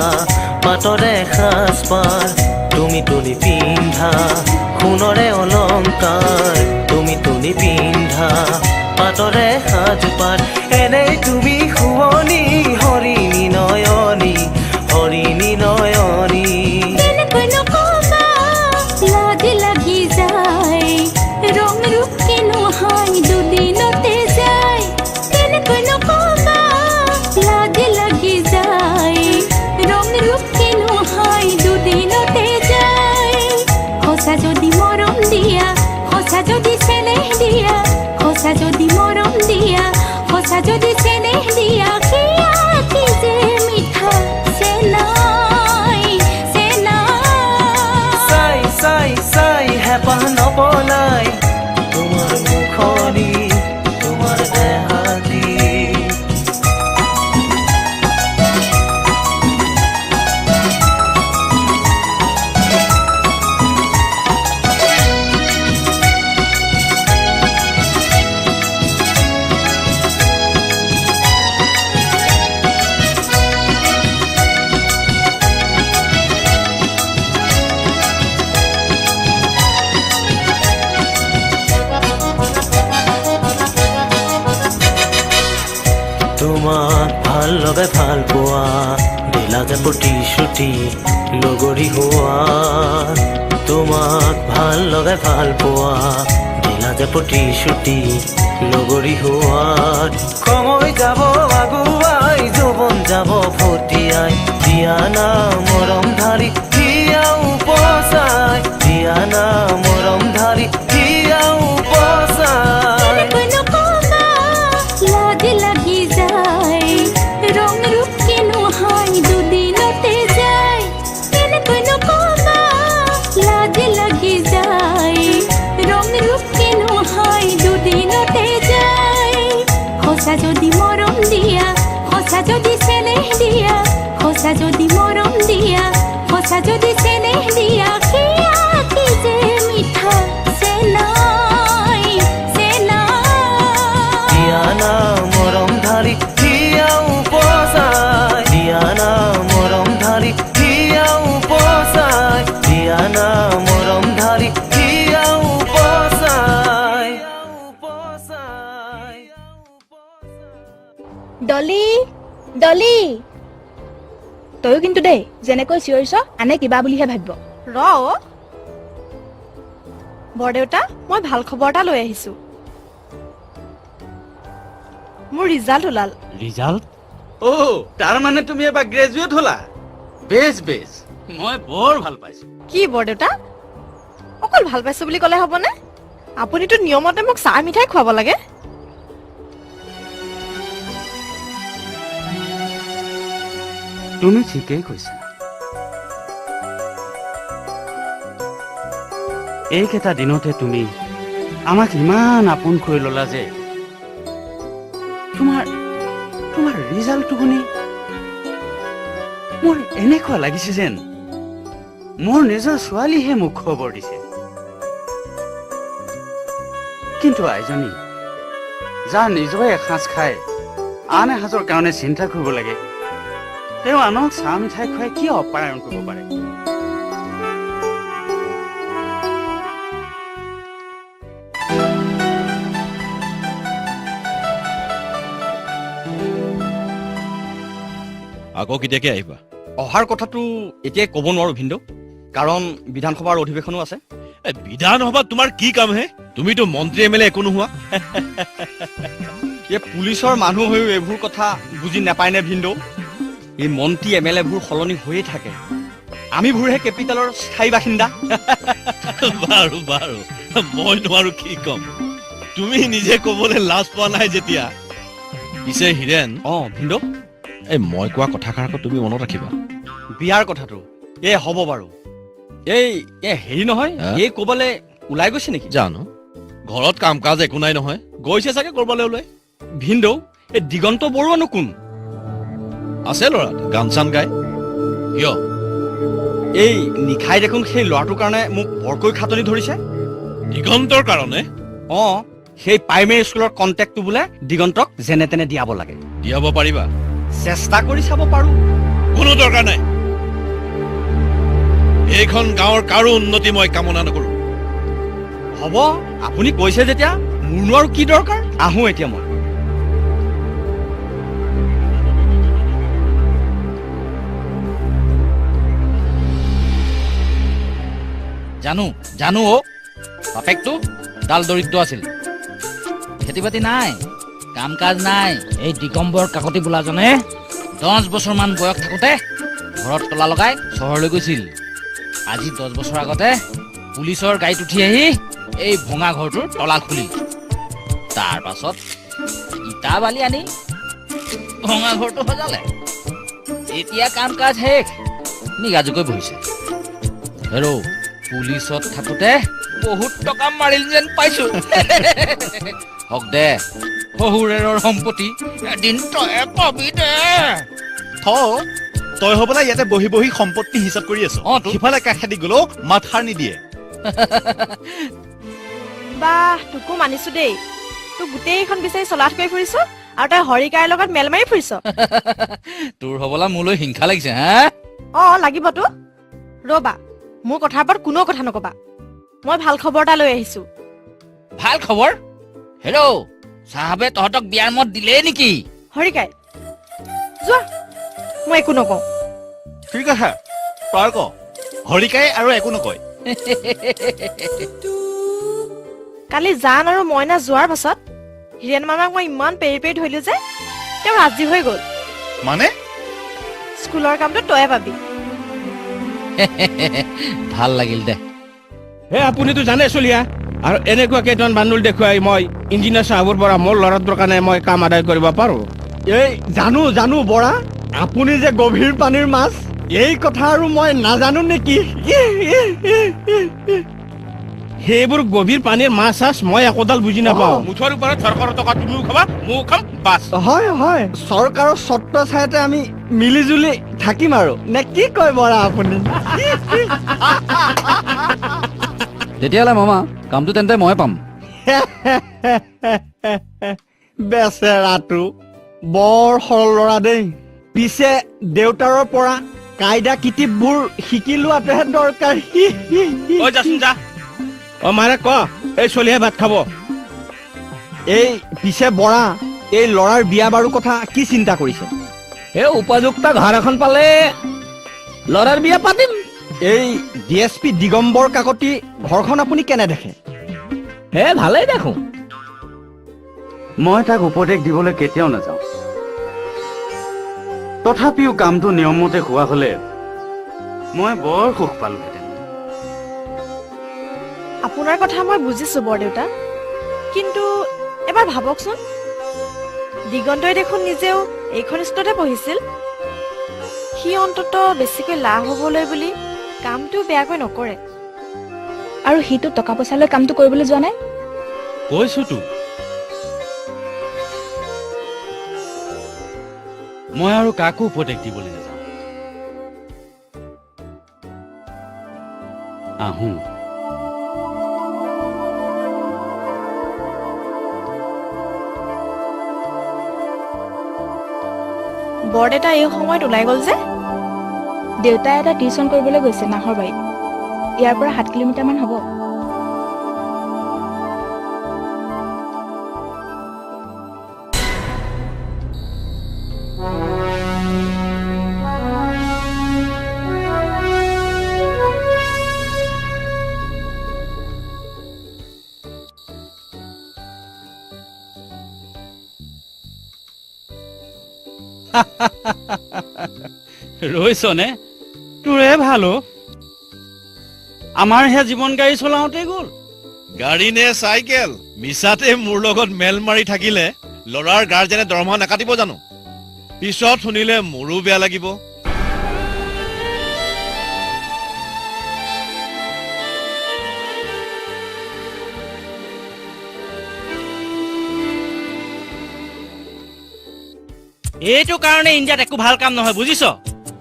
পাতৰে সাজপাৰ তুমি তুলি পিন্ধা সোণৰে অলংকাৰ তুমি তুলি পিন্ধা পাতৰে সাজপাৰ এনেই তুমি শুৱনি হৰিণী নয়নী হৰিণী নয়নী কেনেকৈ নকবা লাজ লাগি যায় ৰং ৰূপ কিনো হয় দুদিনতে যায় কেনেকৈ নকবা লাজ লাগি যায় ৰং ৰূপ কিনো হয় দুদিনতে যায় সঁচা যদি মৰম দিয়া সঁচা যদি চেনেহ দিয়া সঁচা যদি মৰম দিয়া সঁচা যদি চেনেহ দিয়া সেয়া কি যে মিঠা চেনাই চাই চাই চাই হেঁপাহ নপলাই তোমাৰ মুখনি তোমাৰ দেহাতি তোমাক ভাল লগাই ভাল পোৱা দিলা যে প্ৰতিশ্ৰুতি লগৰী হোৱা তোমাক ভাল লগাই ভাল পোৱা দিলা যে প্ৰতিশ্ৰুতি লগৰী হোৱাত সময় যাব আগুৱাই যৌৱন যাব ভটিয়াই দিয়া না মৰম ধাৰি দিয়া উপচাই দিয়া না মৰম ধাৰি দিয়া উপচাই কেনেকৈ নকবা লাজ লাগি যায় ৰং ৰূপ কিনো হয় দুদিনতে যায় কেনেকৈ নকবা লাজ লাগি যায় ৰং ৰূপ কিনো হয় দুদিনতে যায় সঁচা যদি মৰম দিয়া সঁচা যদি চেনেহ দিয়া সঁচা যদি মৰম দিয়া সঁচা যদি চেনেহ দিয়া সেয়া কি যে মিঠা চেনাই দিয়া না মৰম ধাৰি দিয়া উপচাই দিয়া না মৰম ধাৰি দিয়া উপচাই দিয়া না মৰম ধাৰি দিয়া উপচাই ডলি ডলি তয়ো কিন্তু দেই যেনেকৈ চিঞৰিছ আনে কিবা বুলিহে ভাবিব ৰ বৰদেউতা মই ভাল খবৰ এটা লৈ আহিছো মোৰ ৰিজাল্ট ওলাল ৰিজাল্ট অ' তাৰমানে তুমি এবাৰ গ্ৰেজুৱেট হ'লা বেছ বেছ মই বৰ ভাল পাইছো কি বৰদেউতা অকল ভাল পাইছো বুলি ক'লে হ'বনে আপুনিতো নিয়মতে মোক চাহ মিঠাই খুৱাব লাগে তুমি ঠিকেই কৈছা এইকেইটা দিনতে তুমি আমাক ইমান আপোন কৰি ল'লা যে তোমাৰ ৰিজাল্টটো শুনি মোৰ এনেকুৱা লাগিছে যেন মোৰ নিজৰ ছোৱালীহে মোক খবৰ দিছে কিন্তু আইজনী যাৰ নিজৰে এসাঁজ খাই আন এসাঁজৰ কাৰণে চিন্তা কৰিব লাগে তেওঁ আনক চাহ মিঠাই খুৱাই কি অপায়ন কৰিব পাৰে? আকৌ কেতিয়াকে আহিবা? অহাৰ কথাটো এতিয়াই ক'ব নোৱাৰো ভিন্দৌ, কাৰণ বিধানসভাৰ অধিৱেশনো আছে। বিধানসভাত তোমাৰ কি কাম হে? তুমিতো মন্ত্ৰী এম এল এ একো নোহোৱা। এই পুলিচৰ মানুহ হৈও এইবোৰ কথা বুজি নাপায় নে ভিন্দৌ? এই মন্ত্ৰী এম এল এবোৰ সলনি হৈয়ে থাকে, আমিবোৰহে কেপিটেলৰ স্থায়ী বাসিন্দা। বাৰু বাৰু, মই নোৱাৰো কি কম, তুমি নিজে কবলৈ লাজ পোৱা নাই যেতিয়া। পিছে হীৰেণ, ভিন্দৌ, এই মই কোৱা কথাষাৰ আকৌ তুমি মনত ৰাখিবা। বিয়াৰ কথাটো হ'ব বাৰু। এই হেৰি নহয়, এই ক'বালে ওলাই গৈছে নেকি? জানো, ঘৰত কাম কাজ একো নাই নহয়, গৈছে চাগে কৰবালৈ ওলাই। ভিন্দৌ, এই দিগন্ত বৰুৱানো কোন? আছে ল'ৰা, গান চান গায়। কিয়? এই নিশাই দেখোন সেই ল'ৰাটোৰ কাৰণে মোক বৰকৈ খাটনি ধৰিছে। দিগন্তৰ কাৰণে? সেই প্ৰাইমেৰী স্কুলৰ কণ্টেক্টটো বোলে দিগন্তক যেনে তেনে দিয়াব লাগে। দিয়াব পাৰিবা? চেষ্টা কৰি চাব পাৰো। কোনো দৰকাৰ নাই, এইখন গাঁৱৰ কাৰো উন্নতি মই কামনা নকৰো। হ'ব, আপুনি কৈছে যেতিয়া, মোৰনো আৰু কি দৰকাৰ? আহো এতিয়া মই। জানো বাপেকটো ডাল দৰিদ্ৰ আছিল, খেতি বাতি নাই, কাম কাজ নাই। এই দিগম্বৰ কাকতি বোলাজনে 10 বছৰমান বয়স থাকোতে ঘৰত তলা লগাই চহৰলৈ গৈছিল। আজি 10 বছৰ আগতে পুলিচৰ গাড়ীত উঠি আহি এই ভঙা ঘৰটোৰ তলা খুলিল। তাৰ পাছত ইটা বালি আনি ভঙা ঘৰটো সজালে। এতিয়া কাম কাজ শেষ, নিগাজুকৈ বহিছে। হেৰৌ, পুলিচত থাকোতে বহুত টকা মাৰিল যেন পাইছো। হক দে, শহুৰেৰৰ সম্পত্তি এদিন তই পাবি দে। তই হবলা ইয়াতে বহি বহি সম্পত্তি হিচাপ কৰি আছ। সিফালে কাষেদি গলেও মাত সাৰ নিদিয়ে। বাহ, তোকো মানিছো দেই, তোক গোটেইখন বিচাৰি চলাথ কৰি ফুৰিছ আৰু তই হৰিকাইৰ লগত মেল মাৰি ফুৰিছ। তোৰ হবলা মোলৈ হিংসা লাগিছে হা? লাগিবতো। ৰবা, মোৰ কথাৰ ওপৰত কোনো কথা নকবা। মই ভাল খবৰ এটা লৈ আহিছো। ভাল খবৰ? হেৰৌ, চাহাবে তহঁতক বিয়াৰ মত দিলে নেকি? হৰিকাই, যোৱা, মই একো নকওঁ। ঠিক আছে, তই ক। হৰিকাই আৰু একো নকয়। কালি জান আৰু মইনা যোৱাৰ পাছত হীৰেণ মামাক মই ইমান পেৰি পেৰি ধৰিলো যে তেওঁ ৰাজি হৈ গল। মানে? স্কুলৰ কামটো তয়ে পাবি। ভাল লাগিল দে। আপুনিতো জানে চলিয়া, আৰু এনেকুৱা কেইটামান বান্দুল দেখুৱাই মই ইঞ্জিনিয়াৰ চাহাবৰ পৰা মোৰ ল'ৰাটোৰ কাৰণে মই কাম আদায় কৰিব পাৰো। এই জানো বৰা, আপুনি যে গভীৰ পানীৰ মাছ, এই কথা আৰু মই নাজানো নেকি? সেইবোৰ গভীৰ পানীৰ মাছ চাছ মই একোডাল বুজি নাপাওঁ। মুঠৰ ওপৰত চৰকাৰৰ টকা তুমিও খাবা, ময়ো খাম, বাছ। হয়, চৰকাৰৰ চৰ্ত চাইতে আমি মিলি জুলি থাকিম আৰু নে কি কয় বৰা আপুনি? তেতিয়াহ'লে মামা, কামটো তেন্তে মই পাম। বেচেৰাটো বৰ সৰল ল'ৰা দেই। পিছে দেউতাৰৰ পৰা কাইদা কিটিপবোৰ শিকি লোৱাটোহে দৰকাৰ। যাচোন যা। মাৰে ক, এই চলিহে ভাত খাব। এই পিছে বৰা, এই ল'ৰাৰ বিয়া বাৰুৰ কথা কি চিন্তা কৰিছে? উপযুক্ত ঘৰ এখন পালে ল'ৰাৰ বিয়া পাতিম। এই DSP দিগম্বৰ কাকতি ঘৰখন আপুনি কেনে দেখে? ভালেই দেখো। মই তাক উপদেশ দিবলৈ কেতিয়াও নাযাওঁ, তথাপিও কামটো নিয়মমতে হোৱা হলে মই বৰ সুখ পালোহেঁতেন। আপোনাৰ কথা মই বুজিছো বৰদেউতা, কিন্তু এবাৰ ভাবকচোন, দিগন্তই দেখোন নিজেও এইখন স্কুলতে পঢ়িছিল। সি অন্তত বেছিকৈ লাভ হবলৈ বুলি কামটো বেয়াকৈ নকৰে। আৰু সিটো টকা পইচা লৈ কামটো কৰিবলৈ যোৱা নাই। কৈছোতো, মই আৰু কাকো উপদেশ দিবলৈ নাযাওঁ। আহোঁ। বৰদেউতা এই সময়ত ওলাই গ'ল যে? দেউতাই এটা টিউচন কৰিবলৈ গৈছে নাহৰবাৰীত। ইয়াৰ পৰা 7 কিলোমিটাৰমান হ'ব। ৰৈছনে তোৰে ভাল অ'। আমাৰ হে জীৱন গাড়ী চলাওঁতে গ'ল। গাড়ী নে চাইকেল মিছাতে মোৰ লগত মেল মাৰি থাকিলে ল'ৰাৰ গাৰ্জেনে দৰমহা নাকাটিব জানো? পিছত শুনিলে মোৰো বেয়া লাগিব। এইটো কাৰণে ইণ্ডিয়াত একো ভাল কাম নহয়, বুজিছ?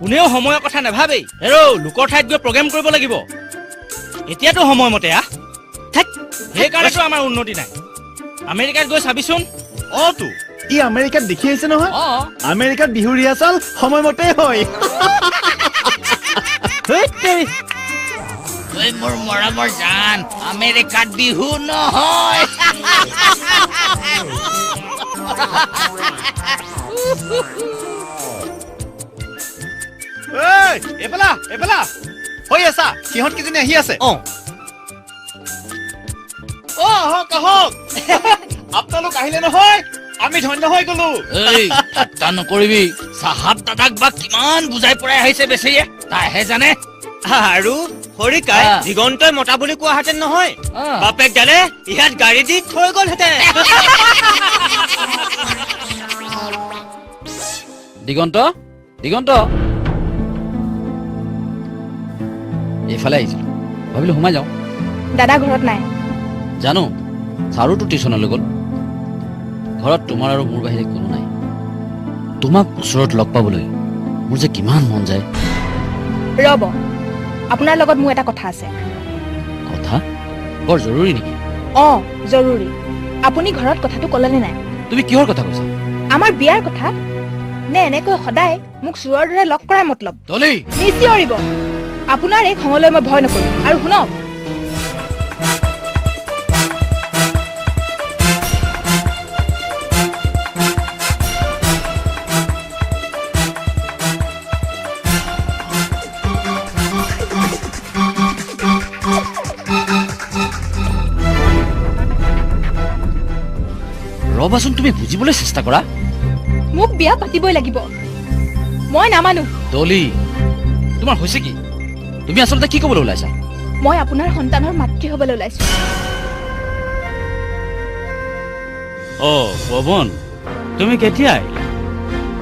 কোনেও সময়ৰ কথা নাভাবেই। হেৰৌ লোকৰ ঠাইত গৈ প্ৰগ্ৰেম কৰিব লাগিব। এতিয়াতো সময়মতে আহ। সেইকাৰণেতো আমাৰ উন্নতি নাই। আমেৰিকাত গৈ চাবিচোন। অতো ই আমেৰিকাত দেখি আহিছে নহয়। অ', আমেৰিকাত বিহু ৰিহাৰ্চল সময়মতে হয়। ঐ মোৰ মৰমৰ জান, আমেৰিকাত বিহু নহয়। এবেলা এবেলা হৈ আছা, সিহঁত কেইজনী আহি আছে। আহক আহক, আপোনালোক আহিলে নহয়, আমি ধন্য হৈ গলো। এই ঠাট্টা নকৰিবি। চাহাব দাদাক বা কিমান বুজাই পৰাই আহিছে বেছিয়ে, তাইহে জানে। আৰু হৰিকাই দিগন্তই মতা বুলি কোৱাহেঁতেন নহয়, বাপেক ডালে ইয়াত গাড়ী দি থৈ গ'লহেঁতেন। দিগন্ত দিগন্ত এইফালে আহিছিলো, ভাবিলো সোমাই যাওঁ। দাদা ঘৰত নাই। জানো, ছাৰোতো টিউচনলৈ গ'ল। ঘৰত তোমাৰ আৰু মোৰ বাহিৰে কোনো নাই। তোমাক ওচৰত লগ পাবলৈ মোৰ যে কিমান মন যায়। ৰ'ব, আপোনাৰ লগত মোৰ এটা কথা আছে। কথা বৰ জৰুৰী নেকি? অঁ জৰুৰী। আপুনি ঘৰত কথাটো ক'লেনে নাই? তুমি কিহৰ কথা কৈছা? আমাৰ বিয়াৰ কথা। নে এনেকৈ সদায় মোক চোৰৰ দৰে লগ কৰাৰ মতলব? দলি নিশ্চয়ৰিব। আপোনাৰ এই খঙলৈ মই ভয় নকৰোঁ। আৰু শুনক, ৰবাচোন, তুমি বুজিবলৈ চেষ্টা কৰা। মোক বিয়া পাতিবই লাগিব। মই নামানো। দলি, তোমাৰ হৈছে কি? তুমি আচলতে কি ক'বলৈ ওলাইছা? মই আপোনাৰ সন্তানৰ মাতৃ হ'বলৈ ওলাইছো। পৱন, তুমি কেতিয়া আহিলা?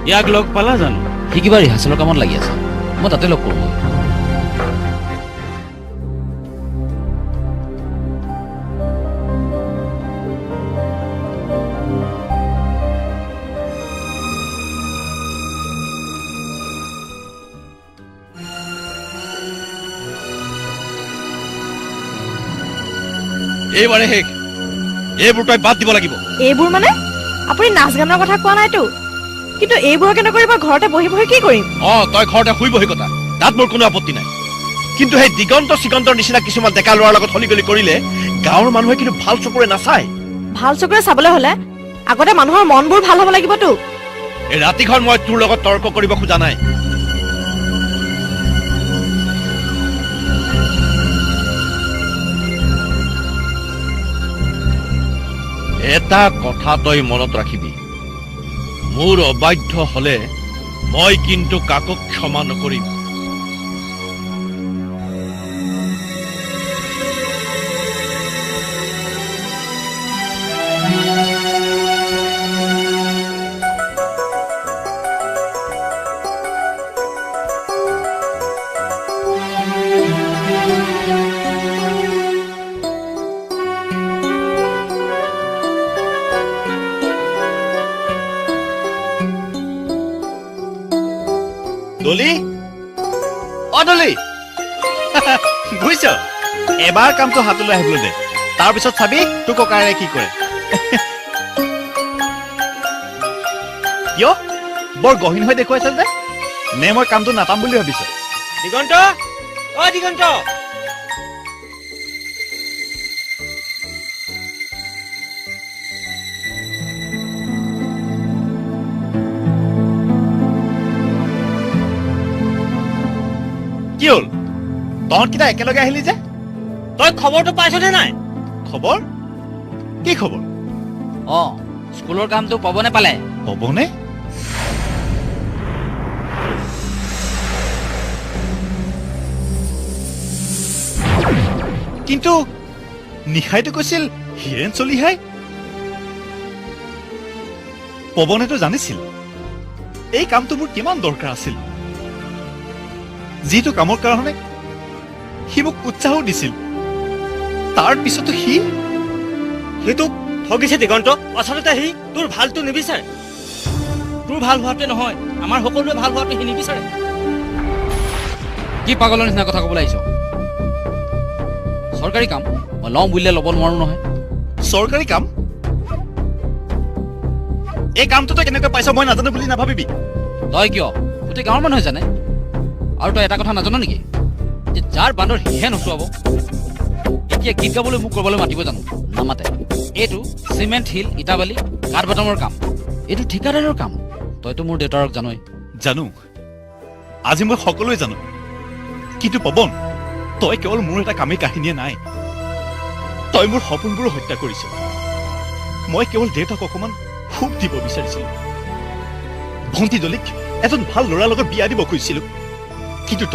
ইয়াক লগ পালা জানো? সি কিবা ৰিহাৰ্চেলৰ কামত লাগি আছে, মই তাতে লগ কৰোঁ। এইবাৰে শেষ, এইবোৰ তই বাদ দিব লাগিব। এইবোৰ মানে? আপুনি নাচ গানৰ কথা কোৱা নাইতো, কিন্তু এইবোৰকে নকৰিব ঘৰতে বহি বহি কি কৰিম? তই ঘৰতে শুই বহি কথা, তাত মোৰ কোনো আপত্তি নাই। কিন্তু সেই দিগন্ত চিগন্তৰ নিচিনা কিছুমান ডেকা ল'ৰাৰ লগত হলি গলি কৰিলে গাঁৱৰ মানুহে কিন্তু ভাল চকুৰে নাচায়। ভাল চকুৰে চাবলৈ হলে আগতে মানুহৰ মনবোৰ ভাল হ'ব লাগিবতো। এই ৰাতিখন মই তোৰ লগত তৰ্ক কৰিব খোজা নাই। এটা কথা তই মনত ৰাখিবি, মোৰ অবাধ্য হলে মই কিন্তু কাকো ক্ষমা নকৰিম। দলি, দলি বুজিছ, এবাৰ কামটো হাতলৈ আহিবলৈ দে, তাৰপিছত চাবি তোৰ ককাৰে কি কৰে। কিয় বৰ গহীন হৈ দেখুৱাইছে যে নে মই কামটো নাপাম বুলি ভাবিছ? দিগন্ত অ দিগন্ত কি হ'ল তহঁতকেইটা একেলগে আহিলি যে? তই খবৰটো পাইছনে নাই? খবৰ? কি খবৰ? অ স্কুলৰ কামটো পৱনে পালে। হ'বনে? কিন্তু নিশাইতো কৈছিল হীৰেণ চলিহাই। পৱনেতো জানিছিল এই কামটো মোৰ কিমান দৰকাৰ আছিল। যিটো কামৰ কাৰণে সি মোক উৎসাহো দিছিল, তাৰ পিছতো সেইটো ঠগিছে দিগন্ত। আচলতে সি তোৰ ভালটো নিবিচাৰে। তোৰ ভাল হোৱাটোৱে নহয়, আমাৰ সকলোৱে ভাল হোৱাটো সি নিবিচাৰে। কি পাগলৰ নিচিনা কথা ক'বলৈ আহিছ? চৰকাৰী কাম মই লওঁ বুলিলে ল'ব নোৱাৰো নহয়। চৰকাৰী কাম? এই কামটো তই কেনেকৈ পাইছ মই নাজানো বুলি নাভাবিবি। তই কিয়? গোটেই গাঁৱৰ মানুহে জানে। আৰু তই এটা কথা নাজান নেকি যে যাৰ বান্দৰ সিহে নচুৱাব? এতিয়া গীত গাবলৈ মোক কৰিবলৈ মাতিব জানো? নামাতে। এইটো চিমেণ্ট শিল ইটাবালি কাঠ বাটামৰ কাম, এইটো ঠিকাদাৰৰ কাম। তইতো মোৰ দেউতাৰক জানই। জানো, আজি মই সকলোৱে জানো। কিন্তু পৱন, তই কেৱল মোৰ এটা কামেই কাহিনীয়ে নাই, তই মোৰ সপোনবোৰো হত্যা কৰিছ। মই কেৱল দেউতাক অকণমান সুখ দিব বিচাৰিছিলো। ভণ্টি দলিক এজন ভাল ল'ৰাৰ লগত বিয়া দিব খুজিছিলো। কিন্তু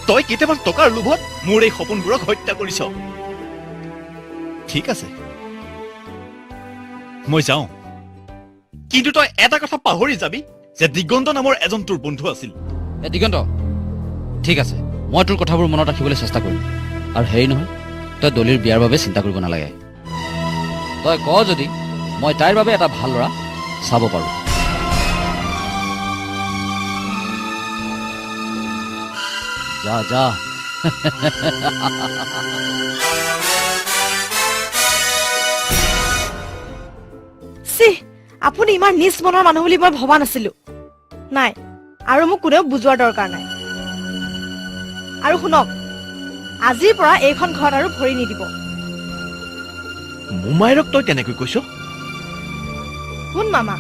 তই কেইটামান টকাৰ লোভত মোৰ এই সপোনবোৰক হত্যা কৰিছ। ঠিক আছে, মই যাওঁ। কিন্তু তই এটা কথা পাহৰি যাবি যে দিগন্ত নামৰ এজন তোৰ বন্ধু আছিল। এ দিগন্ত, ঠিক আছে, মই তোৰ কথাবোৰ মনত ৰাখিবলৈ চেষ্টা কৰিম। আৰু হেৰি নহয়, তই দলিৰ বিয়াৰ বাবে চিন্তা কৰিব নালাগে। তই ক যদি মই তাইৰ বাবে এটা ভাল ল'ৰা চাব পাৰোঁ। যা যা। আপুনি ইমান নিজ মনৰ মানুহ বুলি মই ভবা নাছিলো। নাই, আৰু মোক কোনেও বুজোৱাৰ দৰকাৰ নাই। আৰু শুনক, আজিৰ পৰা এইখন ঘৰত আৰু ভৰি নিদিব। মোমাইৰক তই তেনেকৈ কৈছ? শুন মামা,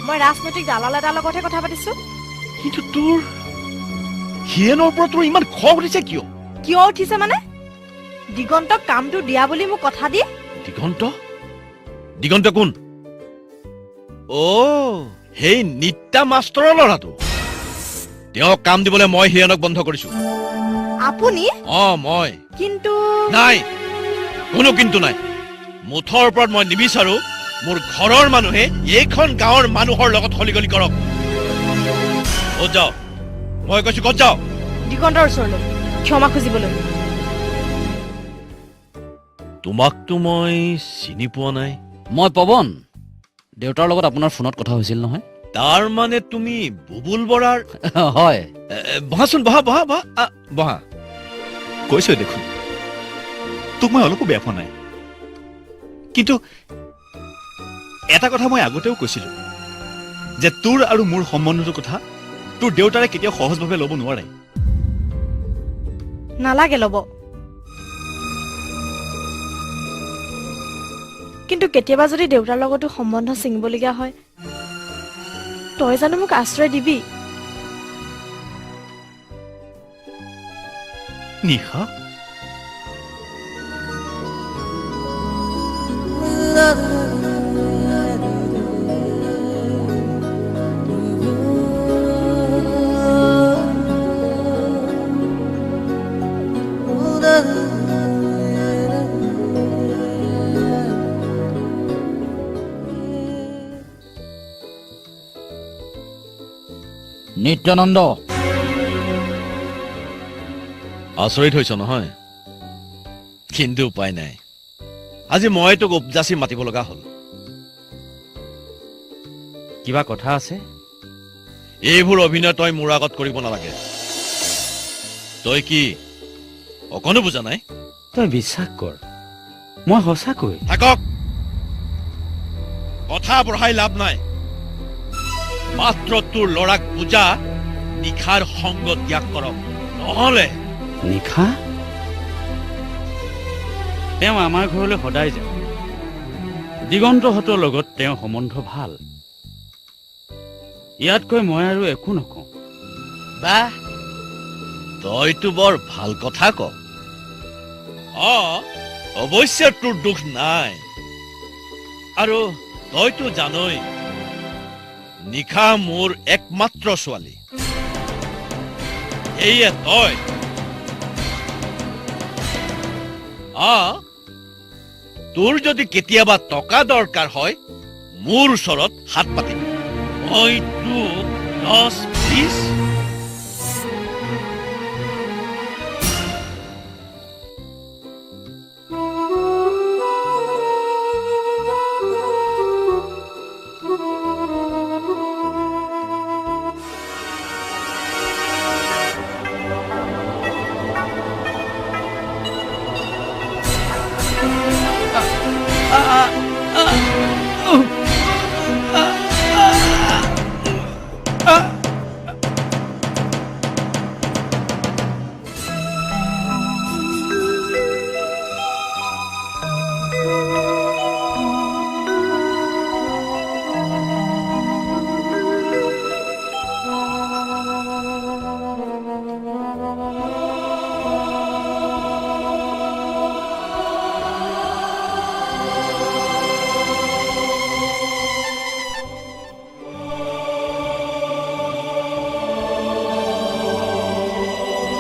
মই ৰাজনৈতিক দালাল এটাৰ লগতহে কথা পাতিছো। কিন্তু তোৰ হীৰেণৰ পৰা তোৰ ইমান খং উঠিছে কিয়? কিয় উঠিছে মানে? দিগন্তক কামটো দিয়া বুলি মোক কথা দিয়ে। দিগন্ত? দিগন্ত কোন? অ' সেই নিত্যা মাষ্টৰৰ ল'ৰাটো। তেওঁক কাম দিবলৈ মই হীৰেণক বন্ধ কৰিছো। আপুনি? মই। কিন্তু নাই, কোনো কিন্তু নাই। মুঠৰ ওপৰত মই নিবিচাৰো মোৰ ঘৰৰ মানুহে এইখন গাঁৱৰ মানুহৰ লগত হলিগলি কৰক। ক'ত যাওঁ? মই কৈছো ক'ত যাওঁ? দিগন্তৰ ওচৰলৈ ক্ষমা খুজিবলৈ। তোমাকতো মই চিনি পোৱা নাই। মই পৱন। দেউতাৰ লগত আপোনাৰ ফোনত কথা হৈছিল নহয়? তাৰ মানে তুমি বুবুল বৰাৰ? হয়। বহাচোন, বহা বহা বহা বহা। কৈছো দেখোন, তোক মই অলপো বেয়া পোৱা নাই। কিন্তু এটা কথা মই আগতেও কৈছিলো যে তোৰ আৰু মোৰ সম্বন্ধটোৰ কথা তোৰ দেউতাৰে কেতিয়াও সহজভাৱে ল'ব নোৱাৰে। নালাগে ল'ব। কিন্তু কেতিয়াবা যদি দেউতাৰ লগতো সম্বন্ধ ছিঙিবলগীয়া হয়, তই জানো মোক আশ্ৰয় দিবি? নিশা, নিত্যানন্দ, আচৰিত হৈছ নহয়, কিন্তু উপায় নাই। আজি মই তোক উপজাচি মাতিব লগা হ'ল। কিবা কথা আছে? এইবোৰ অভিনয় তই মোৰ আগত কৰিব নালাগে। তই কি অকণো বুজা নাই? তই বিশ্বাস কৰ, মই সঁচাকৈ। থাকক, কথা বঢ়াই লাভ নাই। মাত্ৰ তোৰ ল'ৰাক পূজা নিশাৰ সংগ ত্যাগ কৰক, নহ'লে নিশা তেওঁ আমাৰ ঘৰলৈ সদায় যায়। দিগন্তহঁতৰ লগত তেওঁৰ সম্বন্ধ ভাল। ইয়াতকৈ মই আৰু একো নকওঁ। বাহ, তইতো বৰ ভাল কথা ক। অৱশ্যে তোৰ দুখ নাই, আৰু তইতো জানই নিশা মোৰ একমাত্ৰ ছোৱালী। সেয়ে তই তোৰ যদি কেতিয়াবা টকা দৰকাৰ হয় মোৰ ওচৰত হাত পাতিবি। মই তোক 10-20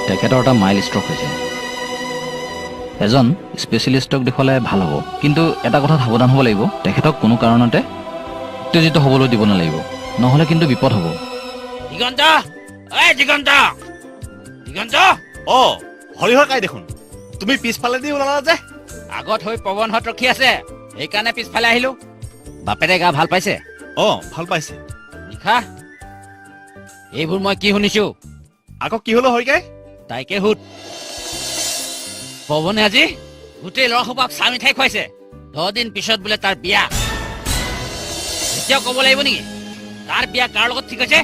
তেখেতৰ এটা মাইল ষ্ট্ৰক হৈছে। এজন স্পেচিয়েলিষ্টক দেখুৱালে ভাল হ'ব, কিন্তু এটা কথাত সাৱধান হ'ব লাগিব, তেখেতক কোনো কাৰণতে উত্তেজিত হ'বলৈ দিব নালাগিব, নহ'লে কিন্তু বিপদ হ'ব। দিগন্ত, ঐ দিগন্ত, দিগন্ত। হৰিহৰ কাই দেখোন, তুমি পিছফালে দি ওলালা যে? আগত হৈ পৱনহঁত ৰখি আছে, সেইকাৰণে পিছফালে আহিলো। বাপেৰে গা ভাল পাইছে? ভাল পাইছে। নিশা, এইবোৰ মই কি শুনিছো? আকৌ কি হলো হৰিকাই? তাইকে সুধ। পৱনে আজি গোটেই ল'ৰাসোপাক চাহ মিঠাই খুৱাইছে। 10 দিন পিছত বোলে তাৰ বিয়া। এতিয়াও ক'ব লাগিব নেকি তাৰ বিয়া কাৰ লগত ঠিক আছে?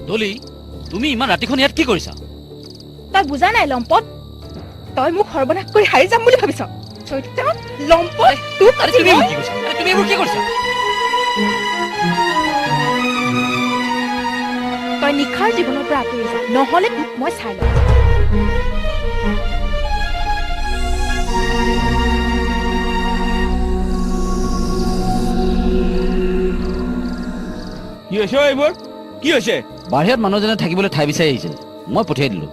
দলি, তুমি ইমান ৰাতিখন ইয়াত কি কৰিছা? তই বুজা নাই লম্পট, তই মোক সৰ্বনাশ কৰি হাৰি যাম বুলি ভাবিছ? চৈত্য লম্পট, তুমি এইবোৰ কি কৰিছা? তই নিশাৰ জীৱনৰ পৰা আঁতৰি যা, নহ'লে তোক মই চাই ল'ম। কি হৈছে এইবোৰ? কি হৈছে? বাহিৰত মানুহজনে থাকিবলৈ ঠাই বিচাৰি আহিছিল, মই পঠিয়াই দিলো।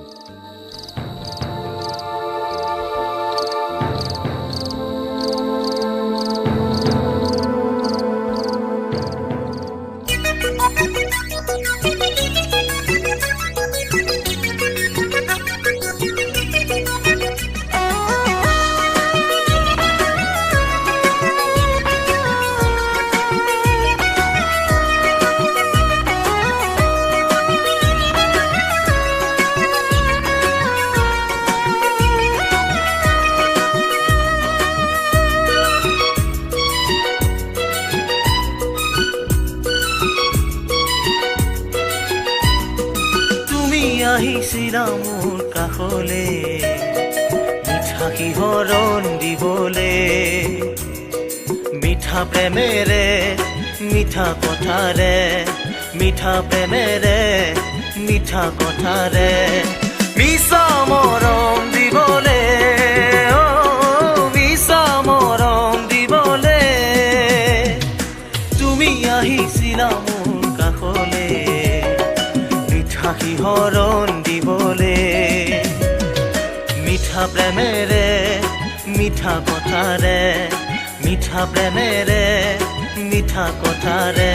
আহিছিলা মোৰ কাষলে, মিঠা কিহৰণ দিবলে, মিঠা প্ৰেমেৰে মিঠা কথাৰে, মিঠা প্ৰেমেৰে মিঠা কথাৰে, মিছা মৰম দিবলে, মিছা মৰম দিবলে, তুমি আহিছিলা মোৰ কাষলে, মিঠা কিহৰণ দিবলে, মিঠা প্ৰেমেৰে মিঠা কথাৰে, মিঠা প্ৰেমেৰে মিঠা কথাৰে,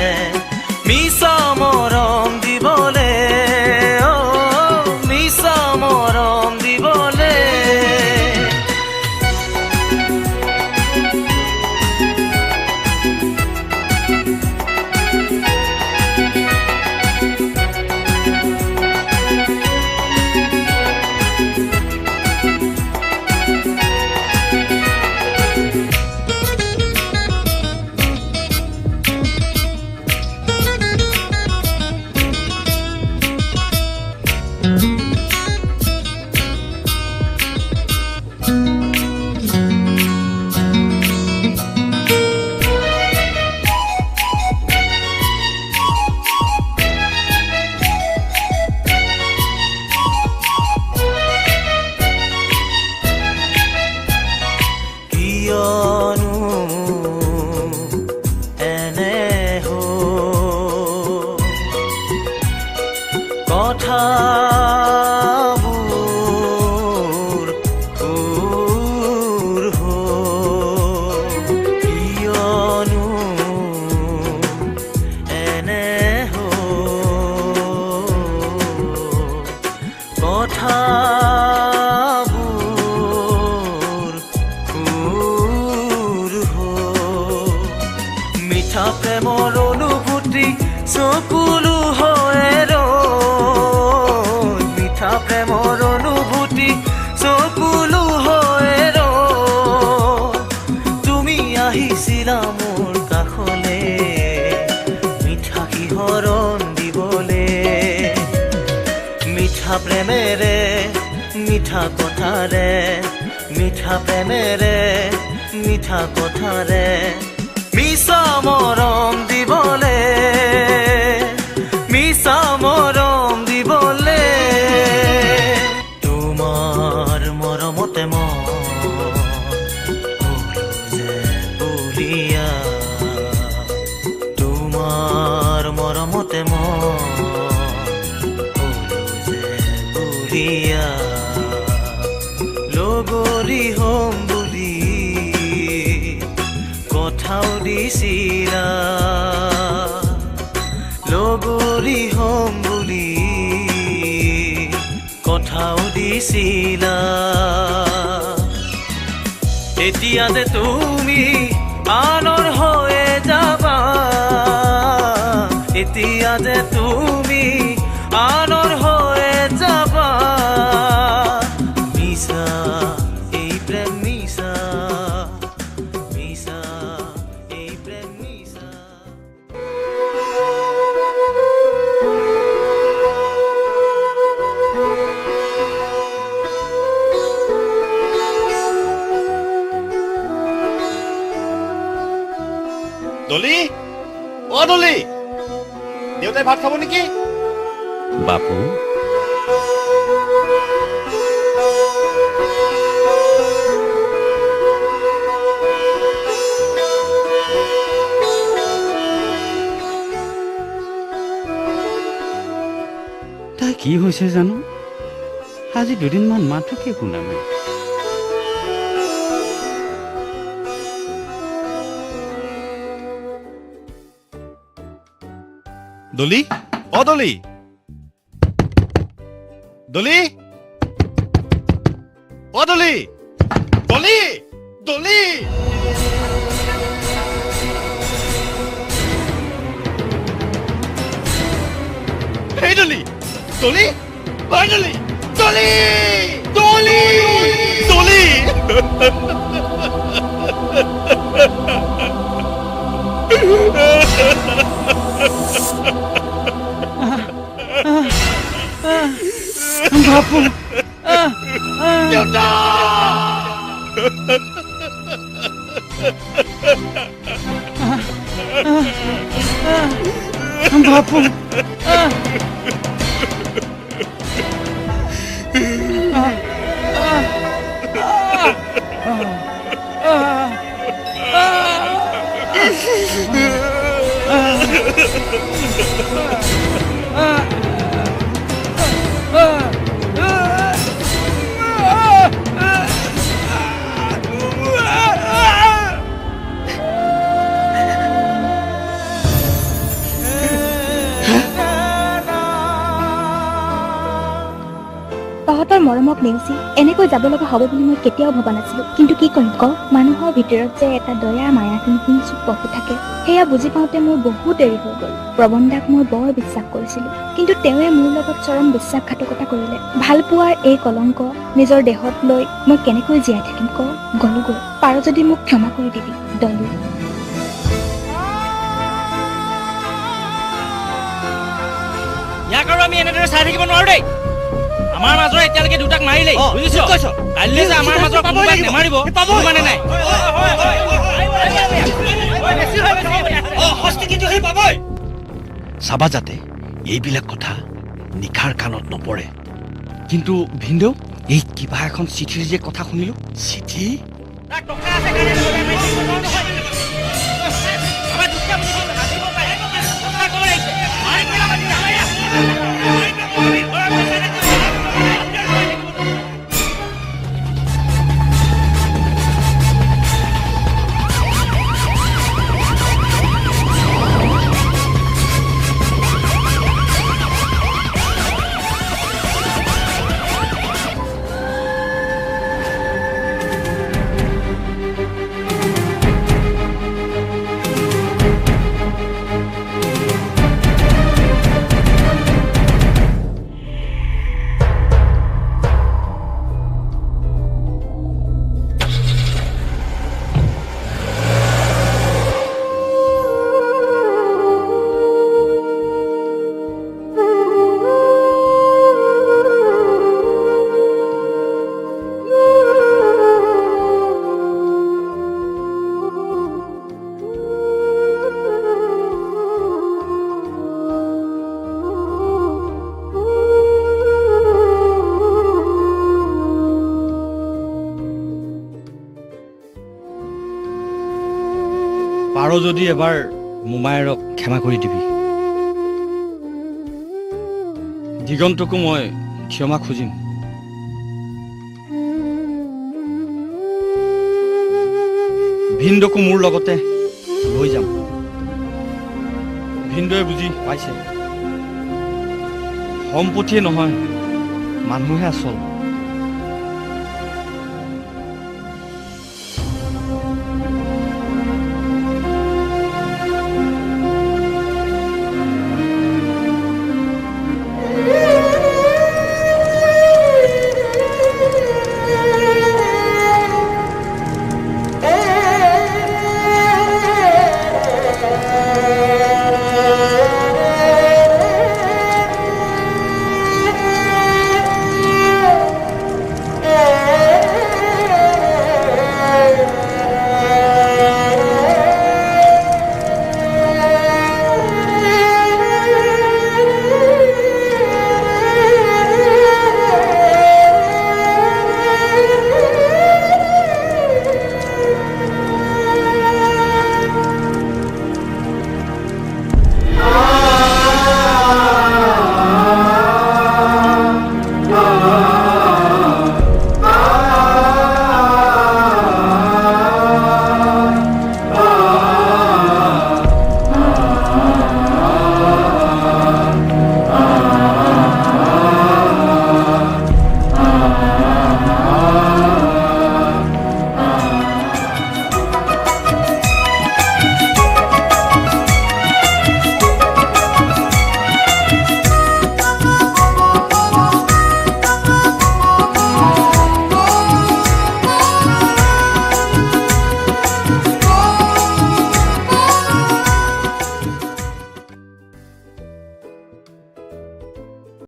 মিছা মৰম দিবলে, মিছা মৰম দিবলে। কথাবোৰ মিঠা প্ৰেমৰ অনুভূতি চকুলো হয় ৰৈ মিঠা প্ৰেমৰ অনুভূতি চকুলো হয় ৰৈ তুমি আহিছিলা মোৰ কাষলে মিঠা শিহৰণ দিবলে মিঠা প্ৰেমেৰে মিঠা কথাৰে মিঠা প্ৰেমেৰে মিঠা কথাৰে মিছা মৰম দিবলে মিছা মৰম দিবলে তোমাৰ মৰমতে বুলিয়া তোমাৰ মৰমতে বুলিয়া লগৰী হম বুলি কথাও দিছিলা লগৰী হম বুলি কথাও দিছিলা এতিয়া যে তুমি আনৰ হৈ যাবা এতিয়া যে তুমি আনৰ হৈ যাবা মিছা এই প্ৰেম মিছা মিছা এই প্ৰেম মিছা ডলি অ ডলি দেউতাই ভাত খাব নেকি বাপু তাই কি হৈছে জানো আজি দুদিনমান মাতকে শুনা নাই ডলি অ ডলি ডলি অ ডলি ডলি ডলি এই ডলি ডলি ঐ ডলি ডলি ডলি ডলি বাপু দেউতা বাপু তহঁতৰ মৰমক নেওচি এনেকৈ যাব লগা হ'ব বুলি মই কেতিয়াও ভবা নাছিলো কিন্তু কি কৰিম ক মানুহৰ ভিতৰত যে এটা দয়া মায়া কিন চুপ পহু থাকে সেয়া বুজি পাওঁতে মোৰ বহুত দেৰি হৈ গ'ল প্ৰবন্ধাক মই বৰ বিশ্বাস কৰিছিলো কিন্তু তেওঁৱে মোৰ লগত চৰম বিশ্বাসঘাতকতা কৰিলে ভাল পোৱাৰ এই কলংক নিজৰ দেহত লৈ মই কেনেকৈ জীয়াই থাকিম ক গলোগৈ পাৰ যদি মোক ক্ষমা কৰি দিবি ডলি ইয়াক আৰু আমি এনেদৰে চাই থাকিব নোৱাৰো দেই আমাৰ মাজৰ এতিয়ালৈকে দুটাক মাৰিলে বুজিছো কাইলৈ যে আমাৰ মাজৰ কোনোবাক নেমাৰিব মানে নাই চাবা যাতে এইবিলাক কথা নিশাৰ কাণত নপৰে কিন্তু ভিনদেউ এই কিবা এখন চিঠিৰ যে কথা শুনিলো চিঠি পাৰ যদি এবাৰ মোমায়েৰক ক্ষমা কৰি দিবি দিগন্তকো মই ক্ষমা খুজিম ভিন্দকো মোৰ লগতে লৈ যাম ভিন্দই বুজি পাইছে সম্পত্তিয়ে নহয় মানুহে আচল